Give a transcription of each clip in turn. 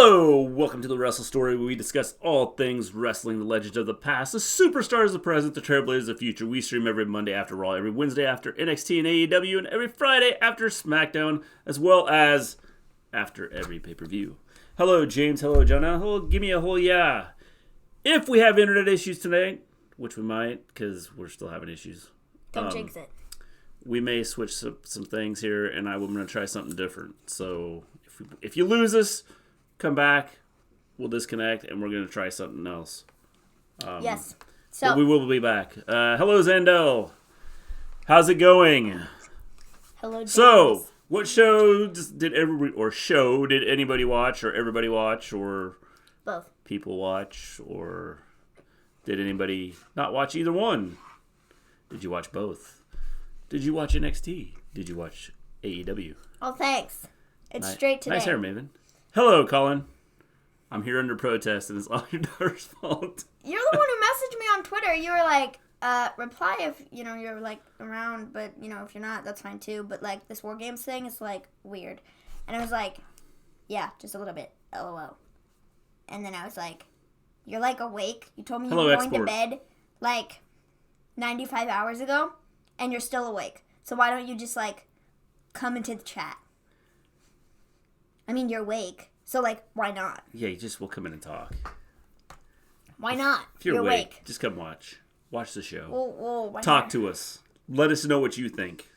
Hello, welcome to the Wrestle Story, where we discuss all things wrestling, the legends of the past, the superstars of the present, the trailblazers of the future. We stream every Monday after Raw, every Wednesday after NXT and AEW, and every Friday after SmackDown, as well as after every pay-per-view. Hello, James. Hello, Jonah. Hello, give me a whole yeah. If we have internet issues tonight, which we might, because we're still having issues. Don't jinx it. We may switch some things here, and I'm going to try something different. So if you lose us, come back, we'll disconnect, and we're going to try something else. Yes. So we will be back. Hello, Zandel. How's it going? Hello, James. So, what show did anybody watch, or everybody watch, or both people watch, or did anybody not watch either one? Did you watch both? Did you watch NXT? Did you watch AEW? Oh, thanks. It's straight today. Nice hair, Maven. Hello, Colin. I'm here under protest, and it's all your daughter's fault. You're the one who messaged me on Twitter. You were like, reply if, you're, like, around, but, if you're not, that's fine, too. But, like, this War Games thing is, like, weird. And I was like, yeah, just a little bit, LOL. And then I was like, you're, like, awake. You told me you were going to bed, like, 95 hours ago, and you're still awake. So why don't you just, like, come into the chat? I mean, you're awake, so, like, why not? Yeah, you just will come in and talk. Why not? If you're awake, just come watch. Watch the show. Whoa, talk to us. Let us know what you think.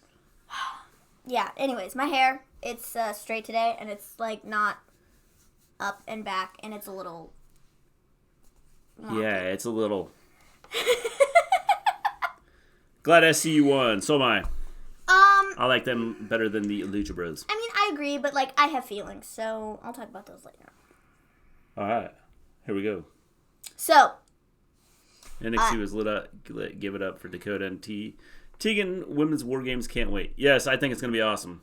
Yeah, anyways, my hair, it's straight today, and it's, like, not up and back, and it's a little wonky. Yeah, it's a little... Glad SCU won. So am I. I like them better than the Lucha Bros. I mean, I agree, but, like, I have feelings, so I'll talk about those later. All right. Here we go. So. NXT was lit up. Give it up for Dakota and Tegan. Women's War Games can't wait. Yes, I think it's going to be awesome.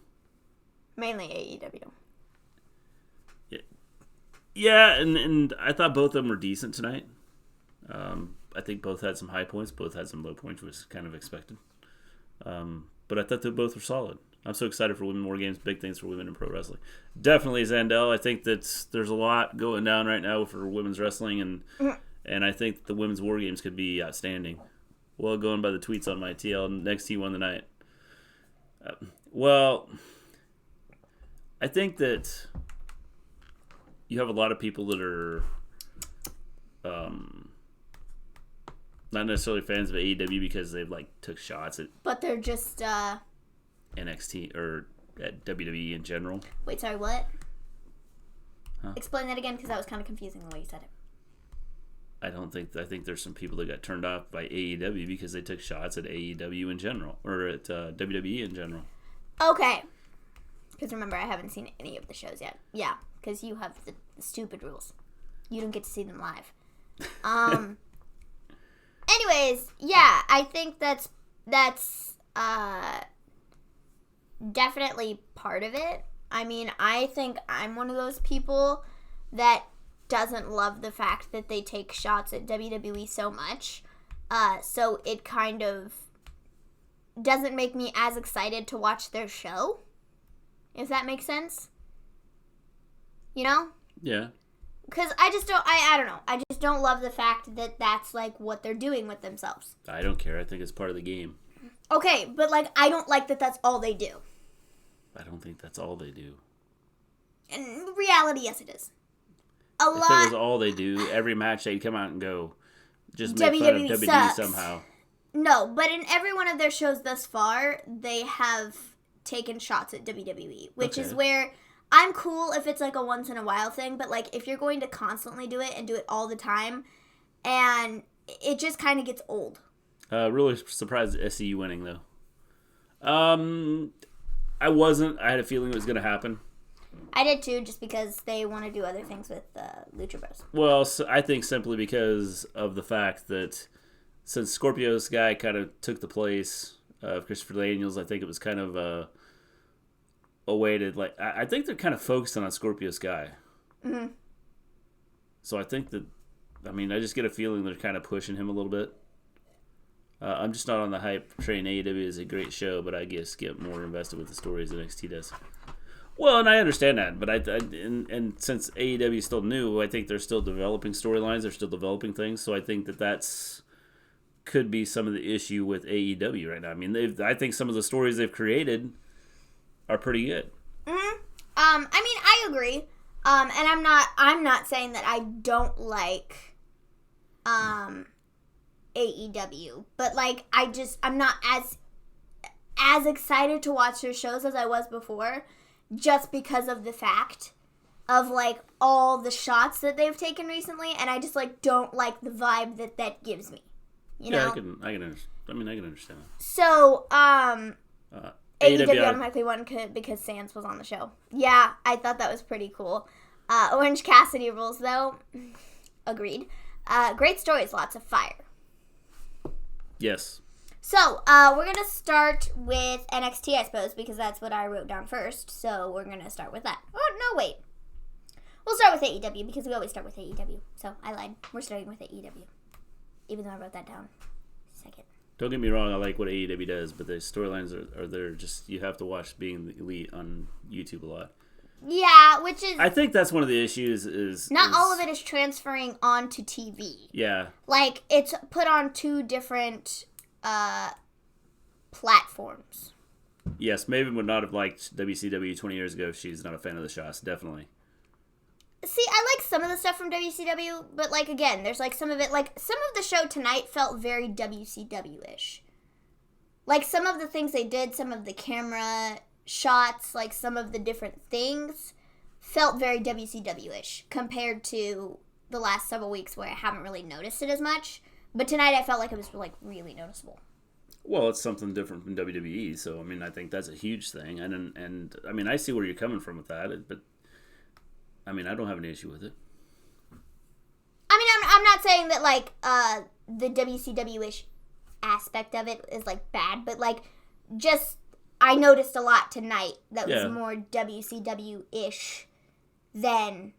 Mainly AEW. Yeah, and I thought both of them were decent tonight. I think both had some high points. Both had some low points, which was kind of expected. But I thought they both were solid. I'm so excited for Women War Games. Big things for women in pro wrestling. Definitely, Zandel. I think that there's a lot going down right now for women's wrestling, and I think the Women's War Games could be outstanding. Well, going by the tweets on my TL, NXT won the night. Well, I think that you have a lot of people that are not necessarily fans of AEW because they've took shots at. But they're just NXT or at WWE in general. Wait, sorry, what? Huh? Explain that again, because that was kind of confusing the way you said it. I think there's some people that got turned off by AEW because they took shots at AEW in general or at WWE in general. Okay. Because remember, I haven't seen any of the shows yet. Yeah, because you have the stupid rules. You don't get to see them live. Anyways, yeah, I think that's definitely part of it. I mean, I think I'm one of those people that doesn't love the fact that they take shots at WWE so much. So it kind of doesn't make me as excited to watch their show, if that makes sense. You know? Yeah. Because I just don't, I don't know. I just don't love the fact that that's, what they're doing with themselves. I don't care. I think it's part of the game. Okay, but, I don't like that that's all they do. I don't think that's all they do. In reality, yes, it is. If that was all they do, every match they'd come out and go, just make fun of WWE sucks. somehow. No, but in every one of their shows thus far, they have taken shots at WWE, which is where... I'm cool if it's, a once-in-a-while thing, but, if you're going to constantly do it and do it all the time, and it just kind of gets old. Really surprised at SCU winning, though. I wasn't. I had a feeling it was going to happen. I did, too, just because they want to do other things with Lucha Bros. Well, I think simply because of the fact that since Scorpio's guy kind of took the place of Christopher Daniels, I think it was kind of a way to, I think they're kind of focusing on Scorpio Sky. Mm-hmm. So I think that, I just get a feeling they're kind of pushing him a little bit. I'm just not on the hype train. AEW is a great show, but I guess get more invested with the stories than NXT does. Well, and I understand that, but and since AEW is still new, I think they're still developing storylines. They're still developing things, so I think that's could be some of the issue with AEW right now. I mean, I think some of the stories they've created are pretty good. Mm-hmm. I mean, I agree. And I'm not saying that I don't like AEW, but like I'm not as excited to watch their shows as I was before, just because of the fact of like all the shots that they've taken recently, and I just like don't like the vibe that gives me. You know? I can understand. So, AEW AEW automatically won because Sans was on the show. Yeah, I thought that was pretty cool. Orange Cassidy rules, though. Agreed. Great stories, lots of fire. Yes. So, we're going to start with NXT, I suppose, because that's what I wrote down first. So, we're going to start with that. Oh, no, wait. We'll start with AEW, because we always start with AEW. So, I lied. We're starting with AEW. Even though I wrote that down. Second. Don't get me wrong, I like what AEW does, but the storylines are there just, you have to watch Being the Elite on YouTube a lot. Yeah, which is... I think that's one of the issues is... Not all of it is transferring onto TV. Yeah. Like, it's put on two different platforms. Yes, Maven would not have liked WCW 20 years ago if she's not a fan of the shots, definitely. See, I like some of the stuff from WCW, but, like, again, there's, like, some of it, like, some of the show tonight felt very WCW-ish. Like, some of the things they did, some of the camera shots, like, some of the different things felt very WCW-ish compared to the last several weeks where I haven't really noticed it as much. But tonight I felt like it was, like, really noticeable. Well, it's something different from WWE, so, I mean, I think that's a huge thing. And I mean, I see where you're coming from with that, but... I mean, I don't have an issue with it. I mean, I'm not saying that, like, the WCW-ish aspect of it is, like, bad, but, like, just, I noticed a lot tonight that was more WCW-ish than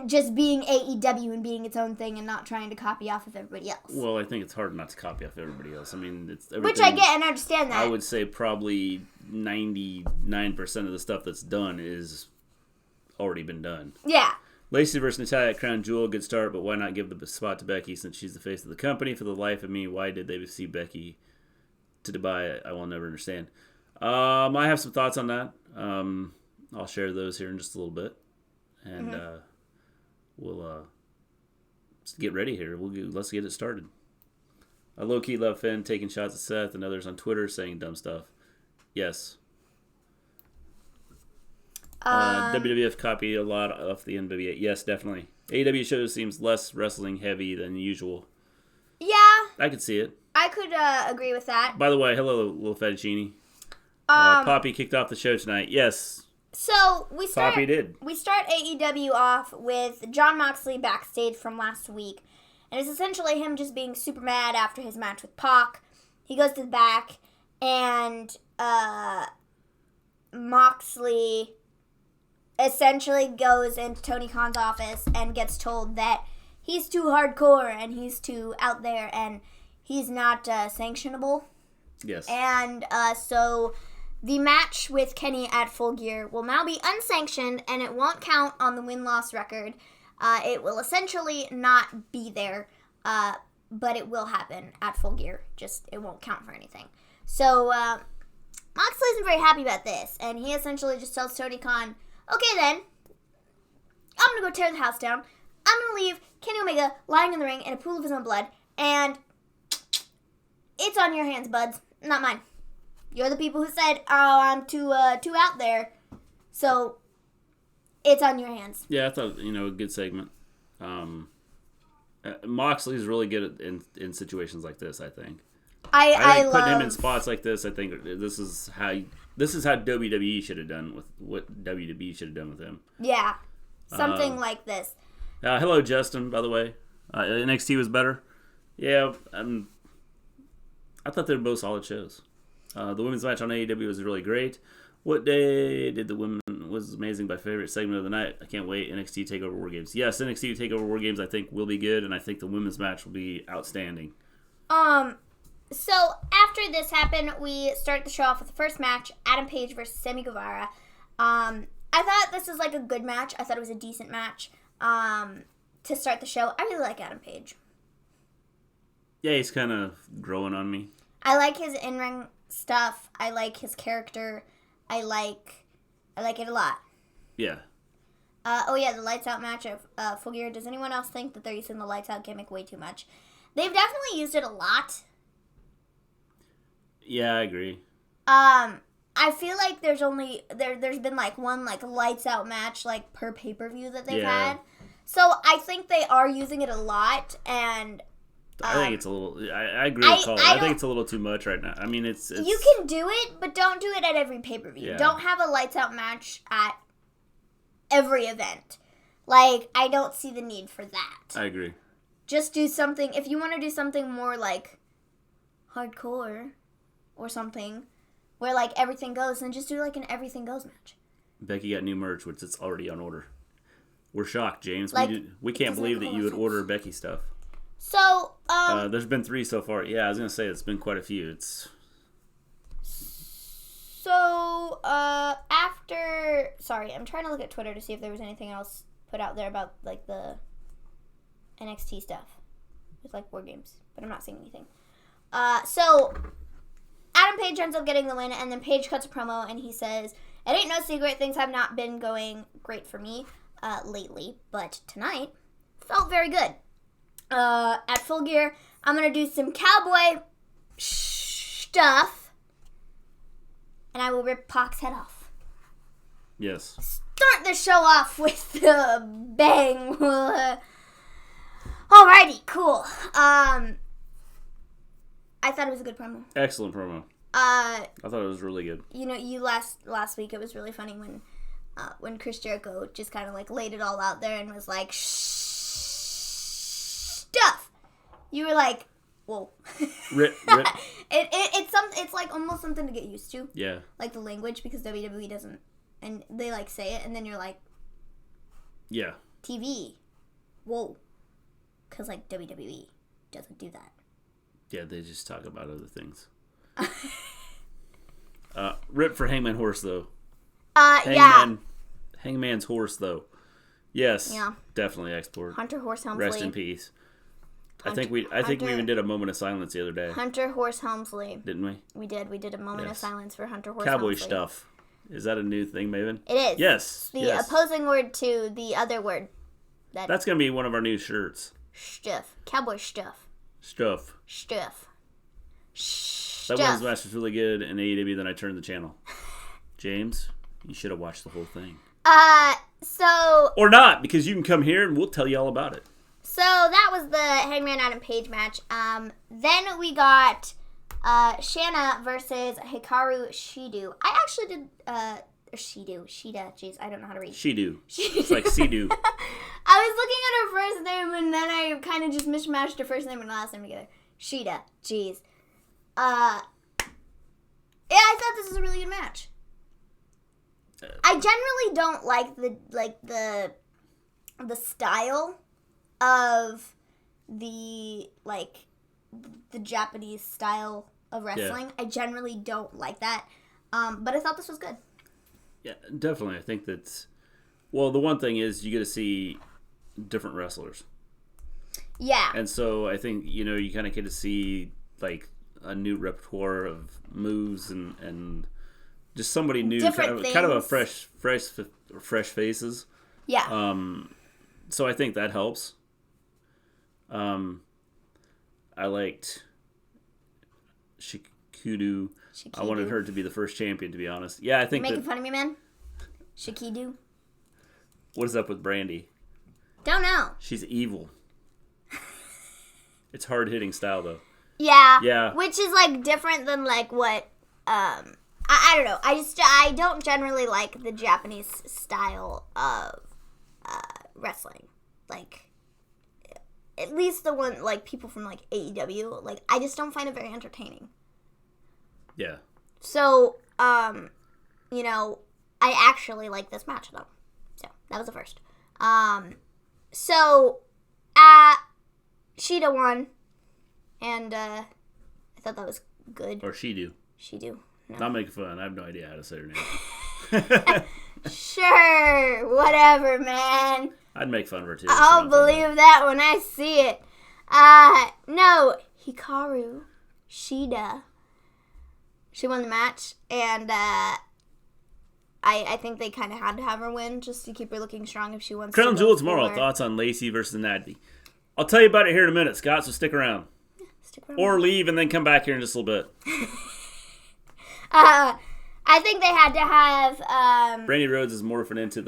just being AEW and being its own thing and not trying to copy off of everybody else. Well, I think it's hard not to copy off everybody else. I mean, it's which I get and understand that. I would say probably 99% of the stuff that's done is... already been done. Yeah. Lacey versus Natalya at Crown Jewel, good start, but why not give the spot to Becky since she's the face of the company? For the life of me, why did they see Becky to Dubai? I will never understand. I have some thoughts on that. I'll share those here in just a little bit, and we'll get ready here. Let's get it started. I low-key love Finn taking shots at Seth and others on Twitter saying dumb stuff. Yes. WWF copied a lot of the NWA. Yes, definitely. AEW shows seems less wrestling heavy than usual. Yeah. I could see it. I could agree with that. By the way, hello, little fettuccine. Poppy kicked off the show tonight. Yes. So we start AEW off with Jon Moxley backstage from last week. And it's essentially him just being super mad after his match with Pac. He goes to the back and Moxley essentially goes into Tony Khan's office and gets told that he's too hardcore and he's too out there and he's not sanctionable. Yes. And so the match with Kenny at Full Gear will now be unsanctioned and it won't count on the win-loss record. It will essentially not be there, but it will happen at Full Gear. Just, it won't count for anything. So Moxley isn't very happy about this, and he essentially just tells Tony Khan, okay then, I'm going to go tear the house down. I'm going to leave Kenny Omega lying in the ring in a pool of his own blood, and it's on your hands, buds, not mine. You're the people who said, oh, I'm too out there, so it's on your hands. Yeah, I thought, a good segment. Moxley's really good in situations like this, I think. I think putting him in spots like this, I think this is how WWE should have done with what WWE should have done with him. Yeah, something like this. Hello, Justin. By the way, NXT was better. Yeah, I thought they were both solid shows. The women's match on AEW was really great. What day did the women was amazing? My favorite segment of the night. I can't wait. NXT Takeover War Games. Yes, NXT Takeover War Games I think will be good, and I think the women's match will be outstanding. So after this happened, we start the show off with the first match: Adam Page versus Sammy Guevara. I thought this was like a good match. I thought it was a decent match. To start the show, I really like Adam Page. Yeah, he's kind of growing on me. I like his in-ring stuff. I like his character. I like it a lot. Yeah. The Lights Out match of Full Gear. Does anyone else think that they're using the Lights Out gimmick way too much? They've definitely used it a lot. Yeah, I agree. I feel like there's been like one like Lights Out match like per pay-per-view that they've had. So I think they are using it a lot, and I think it's a little. I agree with Colin. I think it's a little too much right now. I mean, it's you can do it, but don't do it at every pay-per-view. Yeah. Don't have a Lights Out match at every event. Like, I don't see the need for that. I agree. Just do something. If you want to do something more like hardcore or something where like everything goes, then just do like an everything goes match. Becky got new merch, which is already on order. We're shocked, James. Like, we can't believe that you would order Becky stuff. So, there's been 3 so far. Yeah, I was gonna say it's been quite a few. Sorry, I'm trying to look at Twitter to see if there was anything else put out there about like the NXT stuff with like war games, but I'm not seeing anything. So Adam Page ends up getting the win, and then Page cuts a promo, and he says, "It ain't no secret, things have not been going great for me lately, but tonight felt very good. At Full Gear, I'm going to do some cowboy stuff, and I will rip Pac's head off." Yes. Start the show off with the bang. Alrighty, cool. I thought it was a good promo. Excellent promo. I thought it was really good. You know, last week it was really funny when Chris Jericho just kind of like laid it all out there and was like, stuff. You were like, whoa. Rip. It's like almost something to get used to. Yeah. Like the language, because WWE doesn't, and they like say it, and then you're like, yeah. TV. Whoa. Because like WWE doesn't do that. Yeah, they just talk about other things. Rip for Hangman Horse, though. Yeah. Hangman's Horse, though. Yes. Yeah. Definitely export. Hunter Horse Helmsley. Rest in peace. I think we even did a moment of silence the other day. Hunter Horse Helmsley. Didn't we? We did. We did a moment of silence for Hunter Horse Cowboy Helmsley. stuff. Is that a new thing, Maven? It is. Yes. The opposing word to the other word. That's going to be one of our new shirts. Stuff. Cowboy stuff. Stuff. That women's match was really good in AEW, then I turned the channel. James, you should have watched the whole thing. Or not, because you can come here and we'll tell you all about it. So that was the Hangman Adam Page match. Then we got Shanna versus Hikaru Shida. I actually did Shida. Jeez, I don't know how to read. Shidu. It's like Sidu. I was looking at her first name and then I kind of just mishmashed her first name and last name together. Shida. Jeez. I thought this was a really good match. I generally don't like the style of the Japanese style of wrestling. Yeah. I generally don't like that. But I thought this was good. Yeah, definitely. I think that's... Well, the one thing is you get to see different wrestlers. Yeah. And so I think, you kind of get to see, like, a new repertoire of moves and just somebody new. Kind of a fresh faces. Yeah. So I think that helps. I liked Shikudu. I wanted her to be the first champion, to be honest. Yeah, I think You're making fun of me, man? Shikidu? What is up with Brandy? Don't know. She's evil. It's hard-hitting style, though. Yeah. Which is, different than, what, I don't know. I don't generally like the Japanese style of wrestling. At least the one, people from, AEW. I just don't find it very entertaining. Yeah. So, I actually like this match, though. So, that was the first. Shida won. And, I thought that was good. Or Shidu. Shidu. No. Not making fun. I have no idea how to say her name. Sure, whatever, man. I'd make fun of her too. I'll believe that when I see it. No, Hikaru, Shida. She won the match, and I think they kind of had to have her win just to keep her looking strong if she wants Crown to Jewel tomorrow. Thoughts on Lacey versus Nadby. I'll tell you about it here in a minute, Scott, so stick around. Yeah, stick around. Or leave and then come back here in just a little bit. I think they had to have... Brandy Rhodes is morphing into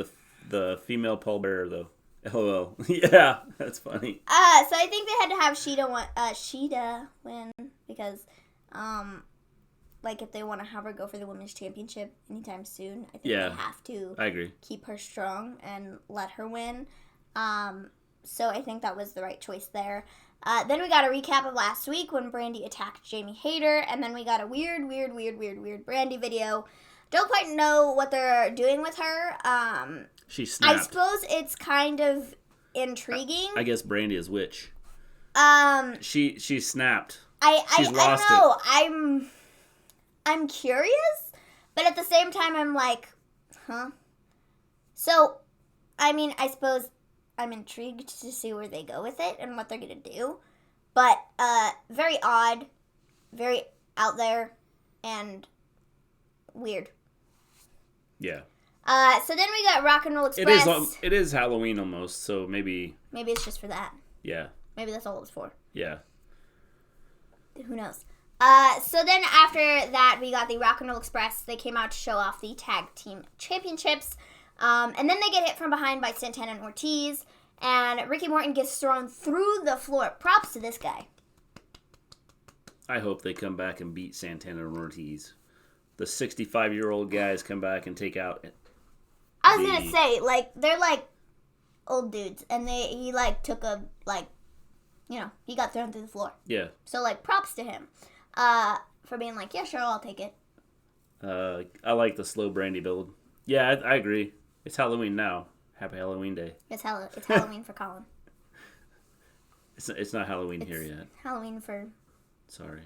the female pallbearer, though. LOL. Yeah, that's funny. So I think they had to have Shida win because, like, if they want to have her go for the women's championship anytime soon, I think they have to. I agree. Keep her strong and let her win. So I think that was the right choice there. Then we got a recap of last week when Brandy attacked Jamie Hayter, and then we got a weird Brandy video. Don't quite know what they're doing with her. She snapped. I suppose it's kind of intriguing. I guess Brandy is witch. She snapped. She's lost I don't know. I'm curious, but at the same time I'm like, huh? So, I mean, I suppose I'm intrigued to see where they go with it and what they're going to do. But very odd, very out there, and weird. Yeah. So then we got Rock and Roll Express. It is Halloween almost, so maybe it's just for that. Yeah. Maybe that's all it was for. Yeah. Who knows? So then after that, we got the Rock and Roll Express. They came out to show off the tag team championships. And then they get hit from behind by Santana and Ortiz. And Ricky Morton gets thrown through the floor. Props to this guy. I hope they come back and beat Santana and Ortiz. The 65-year-old guys come back and take out... I was going to say, like, they're like old dudes. And he took a, he got thrown through the floor. Yeah. So, props to him. For being like, yeah, sure, I'll take it. I like the slow Brandy build. Yeah, I agree. It's Halloween now. Happy Halloween Day. It's Halloween for Colin. It's not Halloween here yet. Halloween for... Sorry.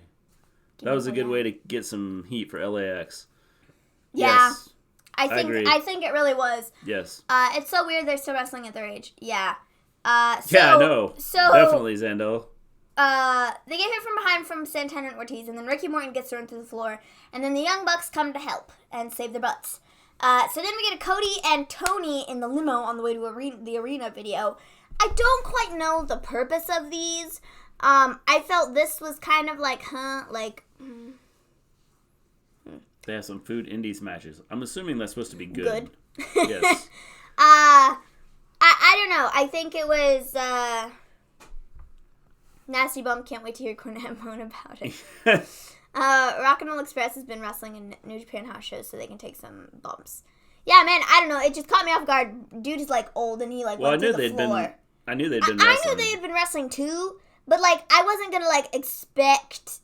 That was a good way to get some heat for LAX. Yeah. Yes, I think it really was. Yes. It's so weird they're still wrestling at their age. Yeah. Yeah, I know. So, definitely, Zendo. They get hit from behind from Santana and Ortiz, and then Ricky Morton gets thrown through the floor, and then the Young Bucks come to help and save their butts. So then we get a Cody and Tony in the limo on the way to the arena video. I don't quite know the purpose of these. I felt this was kind of like, They have some food indies matches. I'm assuming that's supposed to be good. Yes. I don't know. I think it was, Nasty Bum. Can't wait to hear Cornette moan about it. Rock and Roll Express has been wrestling in New Japan house shows so they can take some bumps. Yeah, man, I don't know. It just caught me off guard. Dude is, old and he, went to the floor. I knew they'd been wrestling. I knew they had been wrestling, too. But, I wasn't going to, expect,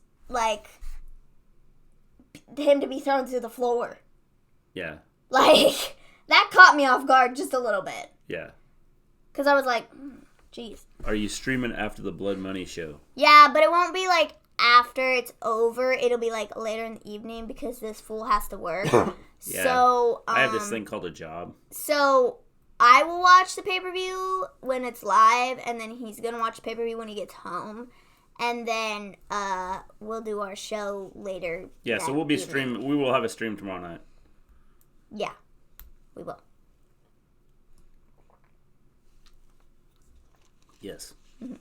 him to be thrown through the floor. Yeah. That caught me off guard just a little bit. Yeah. Because I was like, jeez. Are you streaming after the Blood Money show? Yeah, but it won't be, after it's over. It'll be, later in the evening because this fool has to work. Yeah. So, I have this thing called a job. So, I will watch the pay-per-view when it's live, and then he's going to watch the pay-per-view when he gets home. And then we'll do our show later. Yeah, so we'll be streaming. We will have a stream tomorrow night. Yeah, we will. Yes. Mm-hmm.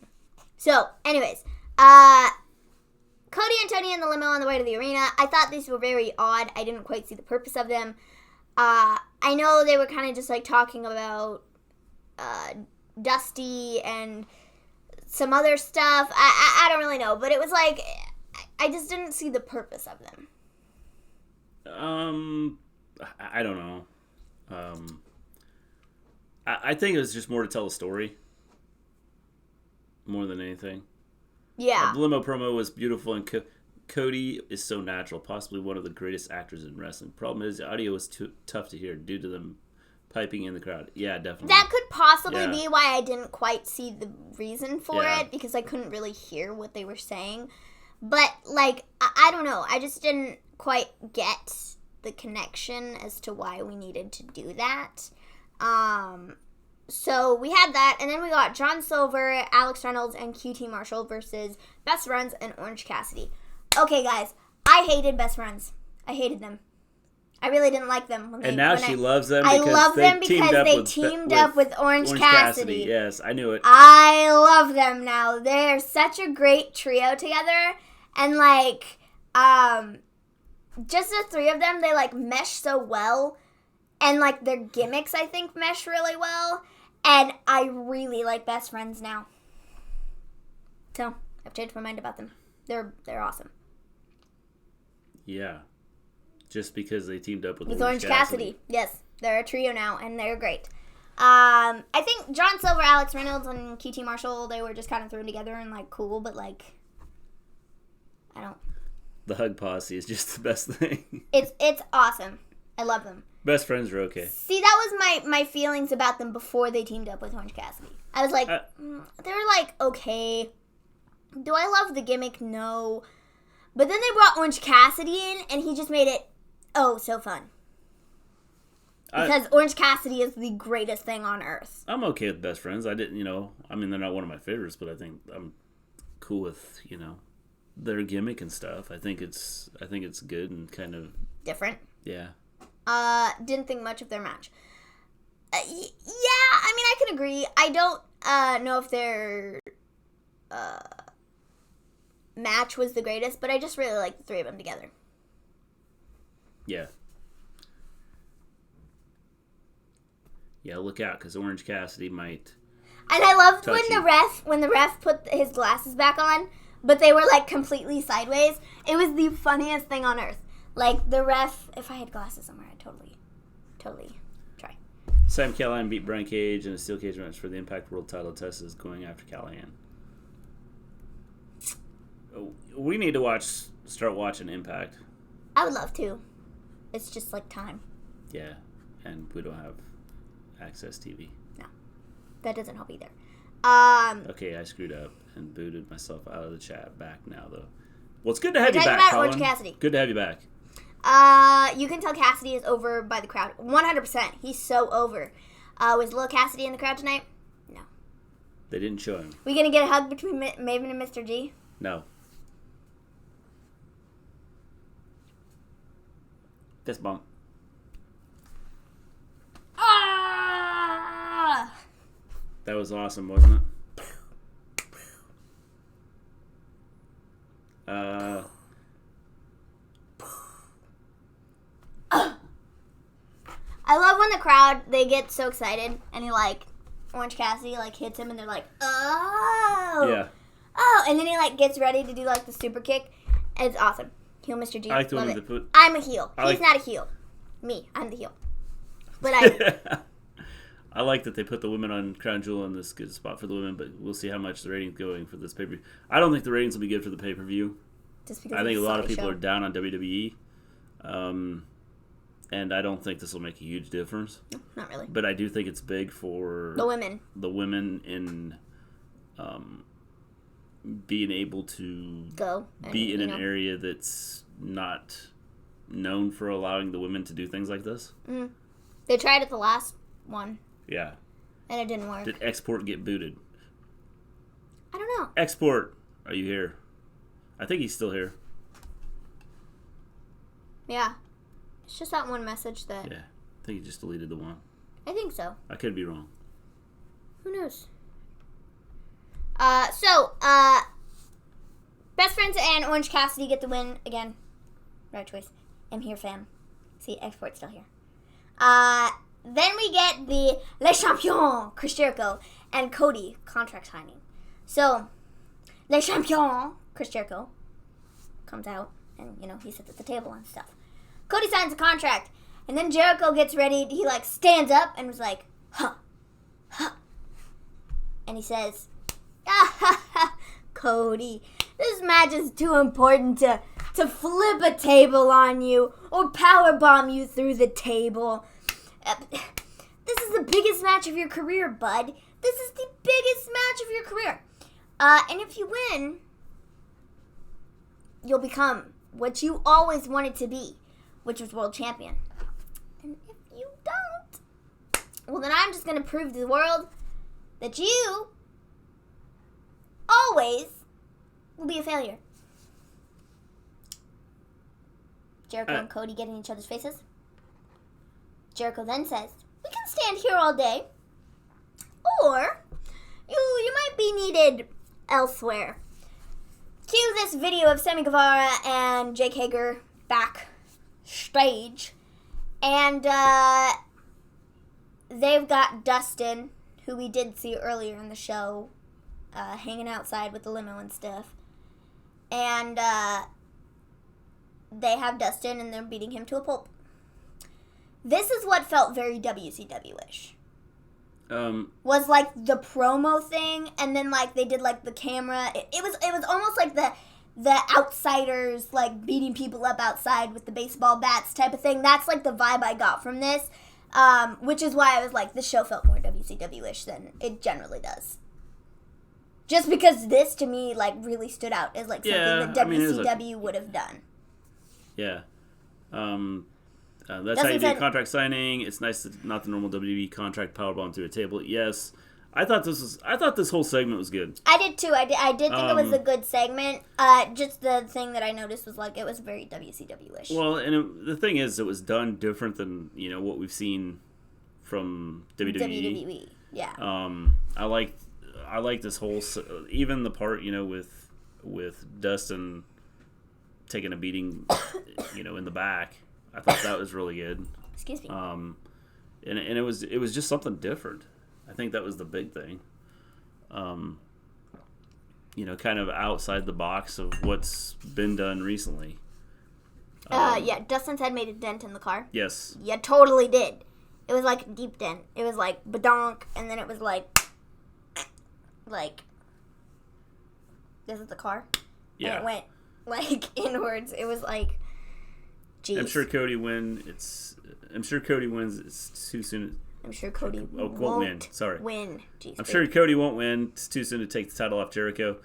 So, anyways, Cody and Tony in the limo on the way to the arena. I thought these were very odd. I didn't quite see the purpose of them. I know they were kind of just talking about Dusty and some other stuff. I don't really know, but it was I just didn't see the purpose of them. I don't know. I think it was just more to tell a story. More than anything. Yeah. The limo promo was beautiful, and Cody is so natural, possibly one of the greatest actors in wrestling. Problem is, the audio was too tough to hear due to them piping in the crowd. Yeah, definitely. That could possibly be why I didn't quite see the reason for it, because I couldn't really hear what they were saying. But, I don't know. I just didn't quite get the connection as to why we needed to do that. So we had that, and then we got John Silver, Alex Reynolds, and QT Marshall versus Best Friends and Orange Cassidy. Okay, guys, I hated Best Friends. I hated them. I really didn't like them. She loves them. I love them because they teamed up with Orange Cassidy. Yes, I knew it. I love them now. They're such a great trio together, and like, just the three of them, they like mesh so well, and like their gimmicks, I think, mesh really well. And I really like Best Friends now. So, I've changed my mind about them. They're awesome. Yeah. Just because they teamed up with Orange Cassidy. Yes, they're a trio now, and they're great. I think John Silver, Alex Reynolds, and QT Marshall, they were just kind of thrown together and, like, cool, but, like, I don't... The Hug Posse is just the best thing. It's awesome. I love them. Best Friends are okay. See, that was my feelings about them before they teamed up with Orange Cassidy. I was like, they were like, okay. Do I love the gimmick? No. But then they brought Orange Cassidy in, and he just made it, so fun. Because Orange Cassidy is the greatest thing on earth. I'm okay with Best Friends. I didn't, they're not one of my favorites, but I think I'm cool with, their gimmick and stuff. I think it's good and kind of... different. Yeah. Didn't think much of their match. Yeah, I mean, I can agree. I don't know if their match was the greatest, but I just really like the three of them together. Yeah. Yeah, look out, because Orange Cassidy might... And I loved when the ref put his glasses back on, but they were, like, completely sideways. It was the funniest thing on earth. Like, the ref, if I had glasses somewhere, I'd totally try. Sam Callahan beat Brian Cage in a steel cage match for the Impact World title. Tessa is going after Callahan. We need to start watching Impact. I would love to. It's just, like, time. Yeah, and we don't have Access TV. No. That doesn't help either. Okay, I screwed up and booted myself out of the chat. Back now, though. Well, it's good to have you back, Colin. Orange Cassidy. Good to have you back. You can tell Cassidy is over by the crowd. 100%. He's so over. Was Lil Cassidy in the crowd tonight? No. They didn't show him. We gonna get a hug between Maven and Mr. G? No. Fist bump. Ah! That was awesome, wasn't it? I love when the crowd, they get so excited, and Orange Cassidy, hits him, and they're like, oh! Yeah. Oh! And then he, gets ready to do, the super kick. It's awesome. Heel Mr. G. I like the love one it. that I'm a heel. He's not a heel. Me. I'm the heel. But I like that they put the women on Crown Jewel in this good spot for the women, but we'll see how much the ratings going for this pay-per-view. I don't think the ratings will be good for the pay-per-view. Just because I think a lot of people are down on WWE. And I don't think this will make a huge difference. No, not really. But I do think it's big for the women. The women in being able to be in an area that's not known for allowing the women to do things like this. Mm. They tried it the last one. Yeah. And it didn't work. Did Export get booted? I don't know. Export, are you here? I think he's still here. Yeah. It's just that one message that... Yeah. I think he just deleted the one. I think so. I could be wrong. Who knows? Best Friends and Orange Cassidy get the win again. Right choice. I'm here, fam. See, Export's still here. Then we get the Le Champion, Chris Jericho, and Cody contract signing. So, Le Champion, Chris Jericho, comes out, and, he sits at the table and stuff. Cody signs a contract, and then Jericho gets ready. He, stands up and was like, huh, huh. And he says, Cody, this match is too important to flip a table on you or powerbomb you through the table. This is the biggest match of your career, bud. This is the biggest match of your career. And if you win, you'll become what you always wanted to be. which was world champion. And if you don't, well, then I'm just going to prove to the world that you always will be a failure. Jericho and Cody get in each other's faces. Jericho then says, we can stand here all day, or you might be needed elsewhere. Cue this video of Sammy Guevara and Jake Hager backstage, and they've got Dustin, who we did see earlier in the show, hanging outside with the limo and stuff, and they have Dustin and they're beating him to a pulp. This is what felt very WCW-ish. Was like the promo thing, and then like they did like the camera. It was almost like the outsiders like beating people up outside with the baseball bats type of thing. That's like the vibe I got from this, which is why I was like, this show felt more WCW-ish than it generally does. Just because this to me like really stood out as like something that WCW would have done. Yeah. That's how you do contract signing. It's nice that not the normal WWE contract powerbomb through a table. Yes, I thought this whole segment was good. I did too. I did think it was a good segment. Just the thing that I noticed was like it was very WCW-ish. Well, and the thing is, it was done different than what we've seen from WWE. WWE, yeah. I like this whole even the part with Dustin taking a beating, in the back. I thought that was really good. Excuse me. And it was just something different. I think that was the big thing. Kind of outside the box of what's been done recently. Yeah, Dustin's head made a dent in the car. Yes. Yeah, totally did. It was like a deep dent. It was like badonk, and then it was like this is the car. Yeah. And it went like inwards. It was like, geez. I'm sure Cody wins. It's too soon. I'm sure Cody won't win. Sorry. Win. Jeez, I'm sure Cody won't win. It's too soon to take the title off Jericho.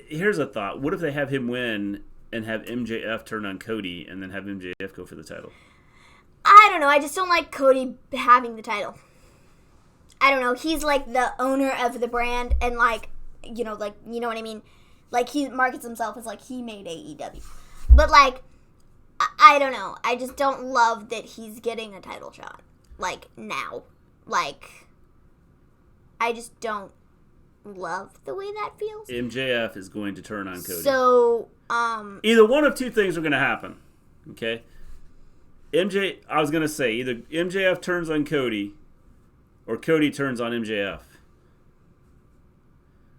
Here's a thought. What if they have him win and have MJF turn on Cody and then have MJF go for the title? I don't know. I just don't like Cody having the title. I don't know. He's like the owner of the brand, and you know what I mean? Like, he markets himself as like he made AEW. But like, I don't know. I just don't love that he's getting a title shot. Like, now. Like, I just don't love the way that feels. MJF is going to turn on Cody. So, either one of two things are going to happen. Okay? I was going to say, either MJF turns on Cody or Cody turns on MJF.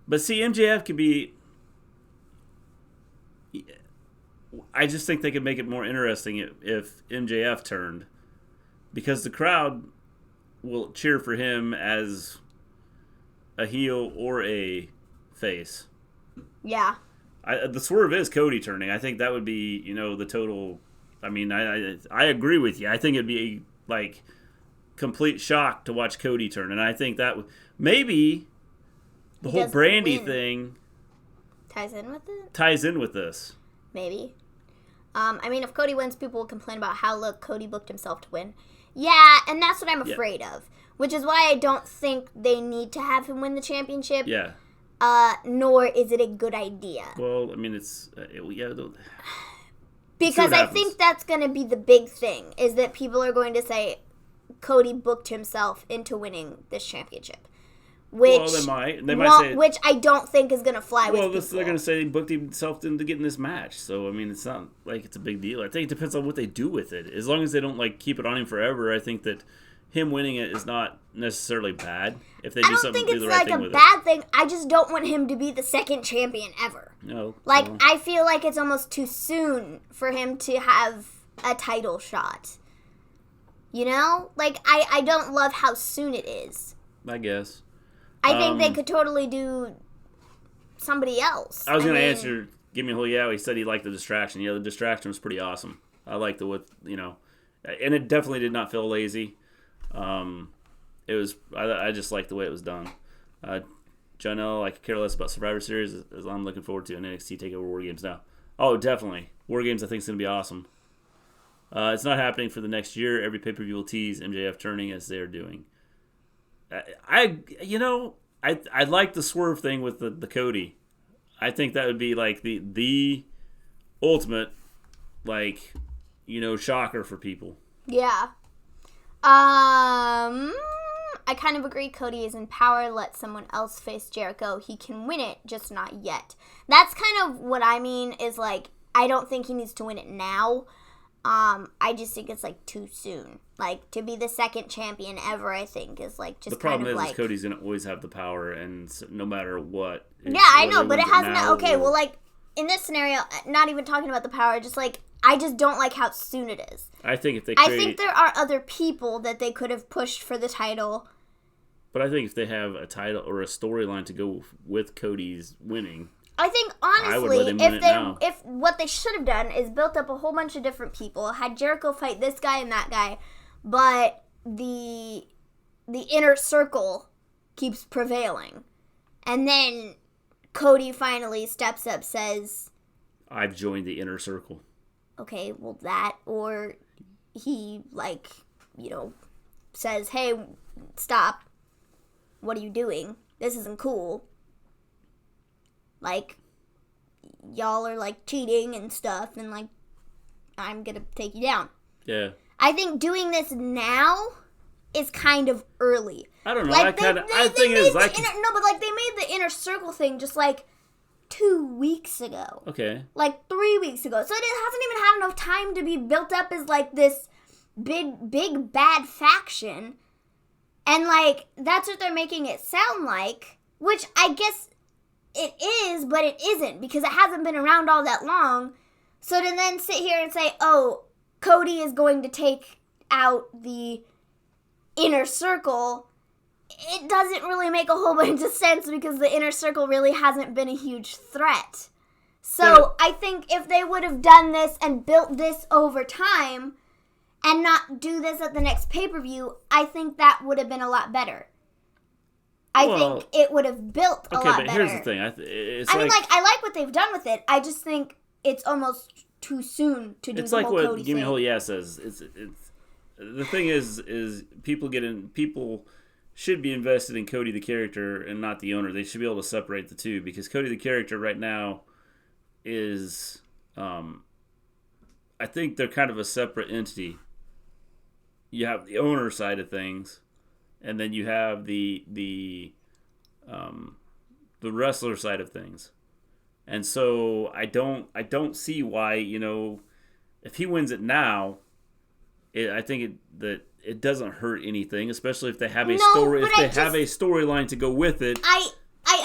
But see, MJF could be... I just think they could make it more interesting if MJF turned, because the crowd will cheer for him as a heel or a face. Yeah. The swerve is Cody turning. I think that would be, the total... I mean, I agree with you. I think it'd be, like, complete shock to watch Cody turn. And I think that maybe the whole Brandy thing... Ties in with it? Ties in with this. Maybe. I mean, if Cody wins, people will complain about how, look, Cody booked himself to win. Yeah, and that's what I'm afraid of. Which is why I don't think they need to have him win the championship. Yeah. Nor is it a good idea. Well, I mean, it's... Because I think that's going to be the big thing, is that people are going to say Cody booked himself into winning this championship. Which, they might. They might say... Which I don't think is going to fly with people. Well, they're going to say he booked himself into getting this match. So, I mean, it's not like it's a big deal. I think it depends on what they do with it. As long as they don't, keep it on him forever, I think that him winning it is not necessarily bad. If they do something to do the right thing with it. I don't think it's a bad thing. I just don't want him to be the second champion ever. No. I feel like it's almost too soon for him to have a title shot. You know? I don't love how soon it is. I guess. I think they could totally do somebody else. I was going to answer, give me a whole yeah. He said he liked the distraction. Yeah, the distraction was pretty awesome. I liked and it definitely did not feel lazy. It was. I just liked the way it was done. Janelle, I could care less about Survivor Series as I'm looking forward to an NXT TakeOver War Games now. Oh, definitely. War Games I think is going to be awesome. It's not happening for the next year. Every pay-per-view will tease MJF turning as they're doing. I like the swerve thing with the Cody. I think that would be like the ultimate, like, shocker for people. Yeah. I kind of agree. Cody is in power. Let someone else face Jericho. He can win it, just not yet. That's kind of what I mean is, like, I don't think he needs to win it now. I just think it's, like, too soon. Like, to be the second champion ever, I think, is, like, just kind of like... The problem is Cody's going to always have the power, and no matter what... Yeah, I know, but it hasn't... Okay, well, like, in this scenario, not even talking about the power, just, like, I just don't like how soon it is. I think there are other people that they could have pushed for the title... But I think if they have a title or a storyline to go with Cody's winning, I think honestly, if what they should have done is built up a whole bunch of different people, had Jericho fight this guy and that guy, but the inner circle keeps prevailing, and then Cody finally steps up, says, "I've joined the inner circle." Okay, well that, or he says, "Hey, stop. What are you doing? This isn't cool. Like, y'all are, like, cheating and stuff, and, like, I'm gonna take you down." Yeah. I think doing this now is kind of early. I don't know. Like, they made the inner circle thing just, like, 2 weeks ago. Okay. Like, 3 weeks ago. So it hasn't even had enough time to be built up as, like, this big bad faction. And, like, that's what they're making it sound like, which I guess it is, but it isn't, because it hasn't been around all that long. So to then sit here and say, oh, Cody is going to take out the inner circle, it doesn't really make a whole bunch of sense, because the inner circle really hasn't been a huge threat. So I think if they would have done this and built this over time... and not do this at the next pay-per-view, I think that would have been a lot better. I think it would have built a lot better. Okay, but here's the thing. I like what they've done with it. I just think it's almost too soon to do the whole Cody thing. It's like what Gimme Hole Yeah says. It's the thing is people should be invested in Cody the character and not the owner. They should be able to separate the two, because Cody the character right now is, I think they're kind of a separate entity. You have the owner side of things, and then you have the wrestler side of things. And so I don't see why, if he wins it now, I think that it doesn't hurt anything, especially if they have a storyline to go with it. I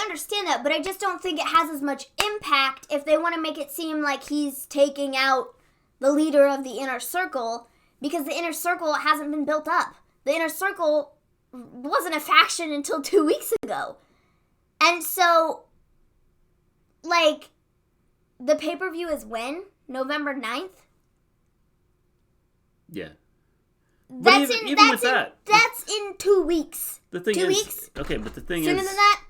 understand that, but I just don't think it has as much impact if they want to make it seem like he's taking out the leader of the inner circle, because the inner circle hasn't been built up. The inner circle wasn't a faction until 2 weeks ago. And so, like, the pay-per-view is when? November 9th? Yeah. That's in 2 weeks. The thing 2 weeks? Okay, but the thing Sooner is... than that?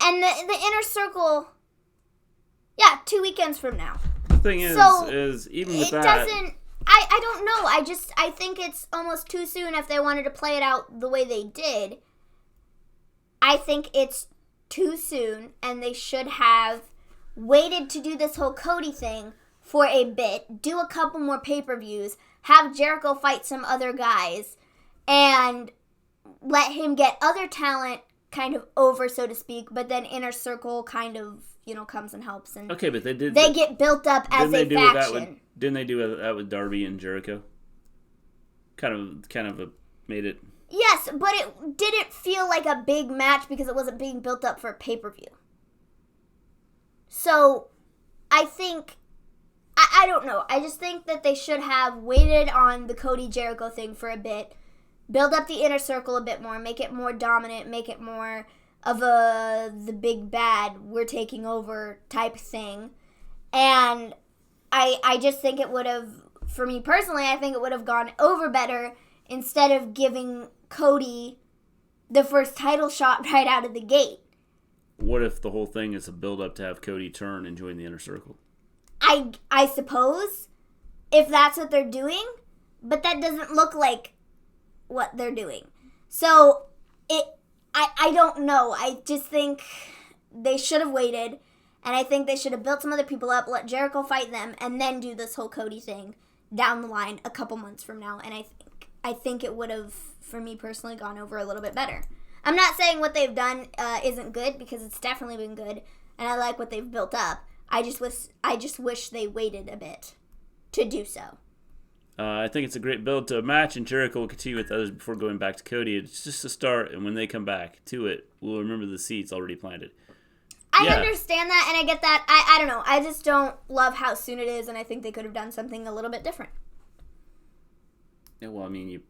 And the inner circle... Yeah, 2 weekends from now. The thing is even with that... I don't know. I think it's almost too soon if they wanted to play it out the way they did. I think it's too soon, and they should have waited to do this whole Cody thing for a bit, do a couple more pay-per-views, have Jericho fight some other guys, and let him get other talent kind of over, so to speak, but then Inner Circle kind of, comes and helps. And okay, but they get built up as a faction. Didn't they do that with Darby and Jericho? Kind of made it... Yes, but it didn't feel like a big match because it wasn't being built up for a pay-per-view. So, I think... I don't know. I just think that they should have waited on the Cody Jericho thing for a bit, build up the Inner Circle a bit more, make it more dominant, make it more of the big bad, we're taking over type thing. And I just think it would have, for me personally, I think it would have gone over better instead of giving Cody the first title shot right out of the gate. What if the whole thing is a build-up to have Cody turn and join the Inner Circle? I suppose, if that's what they're doing, but that doesn't look like what they're doing. So, I don't know. I just think they should have waited, and I think they should have built some other people up, let Jericho fight them, and then do this whole Cody thing down the line a couple months from now, and I think it would have, for me personally, gone over a little bit better. I'm not saying what they've done isn't good, because it's definitely been good, and I like what they've built up. I just wish they waited a bit to do so. I think it's a great build to a match, and Jericho will continue with others before going back to Cody. It's just a start, and when they come back to it, we'll remember the seeds already planted. I understand that, and I get that. I don't know. I just don't love how soon it is, and I think they could have done something a little bit different. Yeah, well, I mean,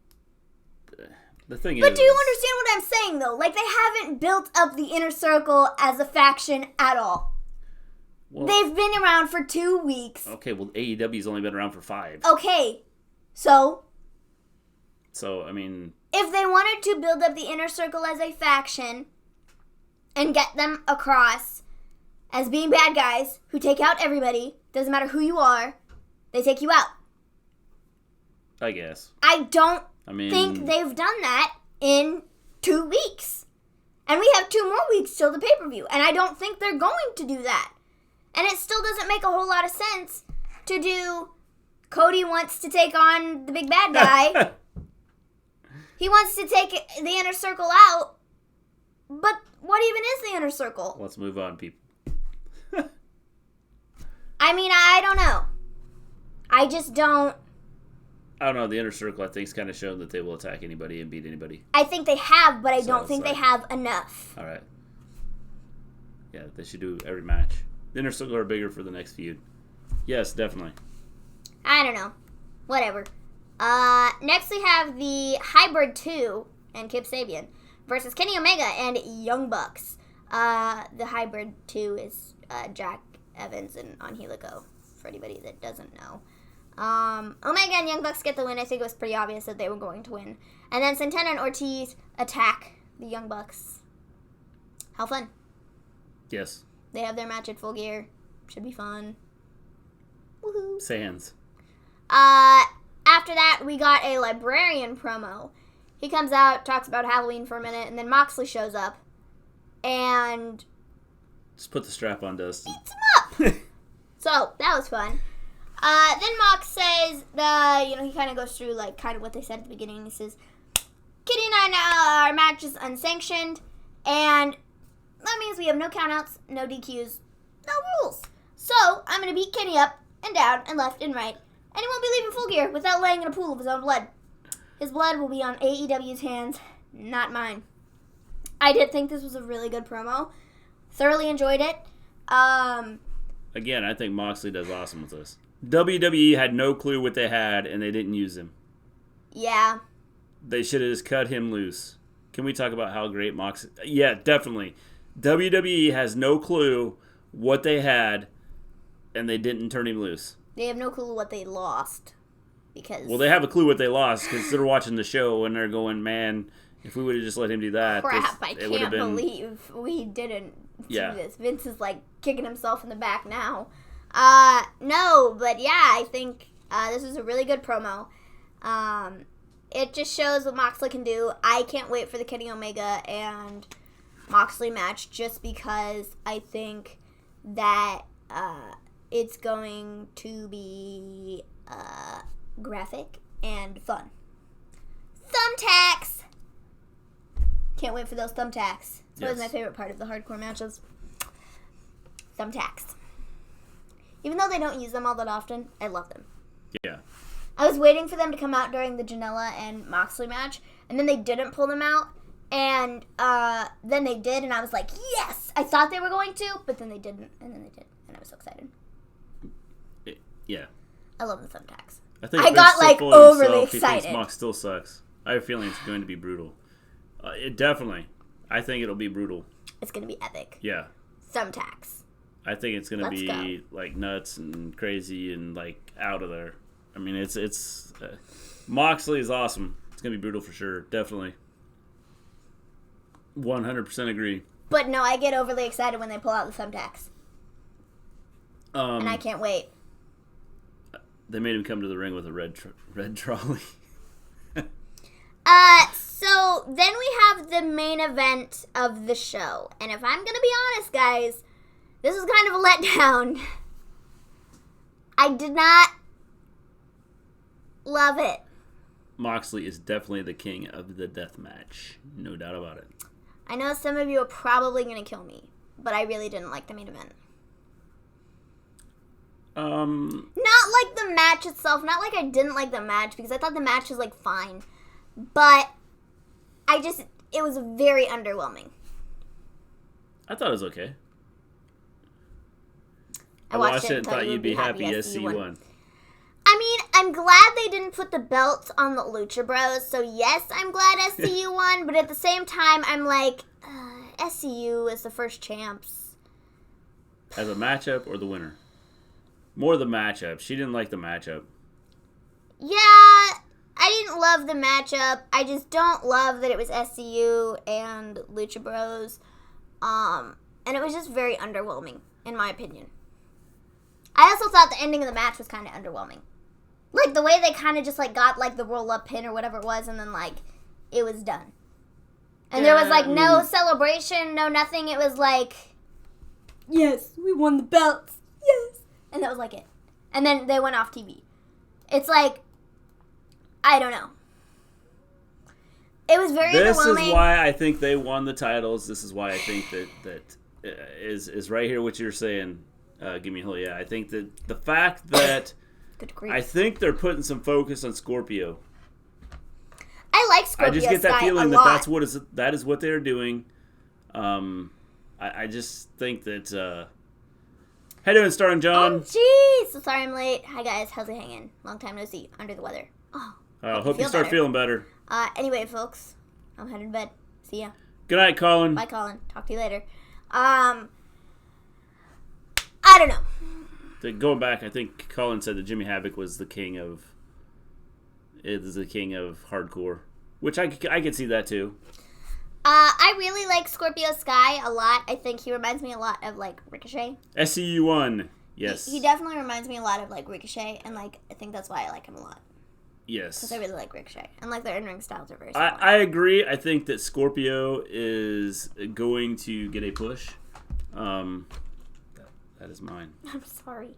the thing is... But do you understand what I'm saying, though? Like, they haven't built up the Inner Circle as a faction at all. Well, they've been around for 2 weeks. Okay, well, AEW's only been around for 5. Okay, so, I mean... if they wanted to build up the Inner Circle as a faction and get them across as being bad guys who take out everybody, doesn't matter who you are, they take you out. I guess. I don't think they've done that in 2 weeks. And we have 2 more weeks till the pay-per-view, and I don't think they're going to do that. And it still doesn't make a whole lot of sense to do... Cody wants to take on the big bad guy. He wants to take the Inner Circle out. But what even is the Inner Circle? Let's move on, people. I mean, I don't know. I just don't... I don't know. The Inner Circle, I think, has kind of shown that they will attack anybody and beat anybody. I think they have, but I don't think they have enough. All right. Yeah, they should do every match. The Inner Circle are bigger for the next feud. Yes, definitely. I don't know. Whatever. Next we have the Hybrid 2 and Kip Sabian versus Kenny Omega and Young Bucks. The Hybrid 2 is Jack Evans and Angelico, for anybody that doesn't know. Omega and Young Bucks get the win. I think it was pretty obvious that they were going to win. And then Santana and Ortiz attack the Young Bucks. How fun. Yes. They have their match at Full Gear. Should be fun. Woohoo. Sans. After that, we got a Librarian promo. He comes out, talks about Halloween for a minute, and then Moxley shows up. And... just put the strap on, Dustin. Beats him up! So, that was fun. Then Mox says, he kind of goes through, kind of what they said at the beginning. He says, Kitty and I, our match is unsanctioned, and that means we have no countouts, no DQs, no rules. So, I'm going to beat Kenny up and down and left and right, and he won't be leaving Full Gear without laying in a pool of his own blood. His blood will be on AEW's hands, not mine. I did think this was a really good promo. Thoroughly enjoyed it. Again, I think Moxley does awesome with this. WWE had no clue what they had, and they didn't use him. Yeah. They should have just cut him loose. Can we talk about how great Moxley... Yeah, definitely. WWE has no clue what they had, and they didn't turn him loose. They have no clue what they lost. Because... well, they have a clue what they lost, because they're watching the show, and they're going, man, if we would have just let him do that... crap, I can't believe we didn't do this. Vince is, kicking himself in the back now. No, but yeah, I think this is a really good promo. It just shows what Moxley can do. I can't wait for the Kenny Omega and Moxley match just because I think that it's going to be graphic and fun. Thumbtacks! Can't wait for those thumbtacks. It's always my favorite part of the hardcore matches. Thumbtacks. Even though they don't use them all that often, I love them. Yeah. I was waiting for them to come out during the Janela and Moxley match, and then they didn't pull them out, and then they did, and I was like, yes! I thought they were going to, but then they didn't, and then they did, and I was so excited. Yeah. I love the thumbtacks. I got, overly excited. He thinks Mox still sucks. I have a feeling it's going to be brutal. It definitely. I think it'll be brutal. It's going to be epic. Yeah. Thumbtacks. I think it's going to be, nuts and crazy and, out of there. I mean, it's Moxley is awesome. It's going to be brutal for sure. Definitely. 100% agree. But no, I get overly excited when they pull out the thumbtacks. And I can't wait. They made him come to the ring with a red trolley. So then we have the main event of the show. And if I'm going to be honest, guys, this is kind of a letdown. I did not love it. Moxley is definitely the king of the death match. No doubt about it. I know some of you are probably going to kill me, but I really didn't like the main event. Not like the match itself. Not like I didn't like the match, because I thought the match was, like, fine. But it was very underwhelming. I thought it was okay. I watched it and thought you'd be happy SCU won. I mean, I'm glad they didn't put the belts on the Lucha Bros, so yes, I'm glad SCU won, but at the same time, I'm like, SCU is the first champs. As a matchup or the winner? More the matchup. She didn't like the matchup. Yeah, I didn't love the matchup. I just don't love that it was SCU and Lucha Bros. And it was just very underwhelming, in my opinion. I also thought the ending of the match was kind of underwhelming. Like, the way they kind of just, like, got, like, the roll-up pin or whatever it was, and then, like, it was done. And there was, like, no celebration, no nothing. It was like, yes, we won the belts. Yes. And that was, like, it. And then they went off TV. It's like, I don't know. It was very underwhelming. This is why I think they won the titles. This is why I think that is right here what you're saying. Give me a hell yeah. I think that the fact that I think they're putting some focus on Scorpio. I like Scorpio. I just get that feeling that is what they're doing. I just think that. How you doing, Star and John? Oh, jeez. So sorry I'm late. Hi, guys. How's it hanging? Long time no see. Under the weather. Oh. Hope you start feeling better. Anyway, folks, I'm headed to bed. See ya. Good night, Colin. Bye, Colin. Talk to you later. I don't know. Going back, I think Colin said that Jimmy Havoc was the king of hardcore, which I could see that too. I really like Scorpio Sky a lot. I think he reminds me a lot of, like, Ricochet. SCU1, yes. He definitely reminds me a lot of, like, Ricochet, and, like, I think that's why I like him a lot. Yes. Because I really like Ricochet. And, like, their in-ring styles are very similar. I agree. I think that Scorpio is going to get a push. That is mine. I'm sorry.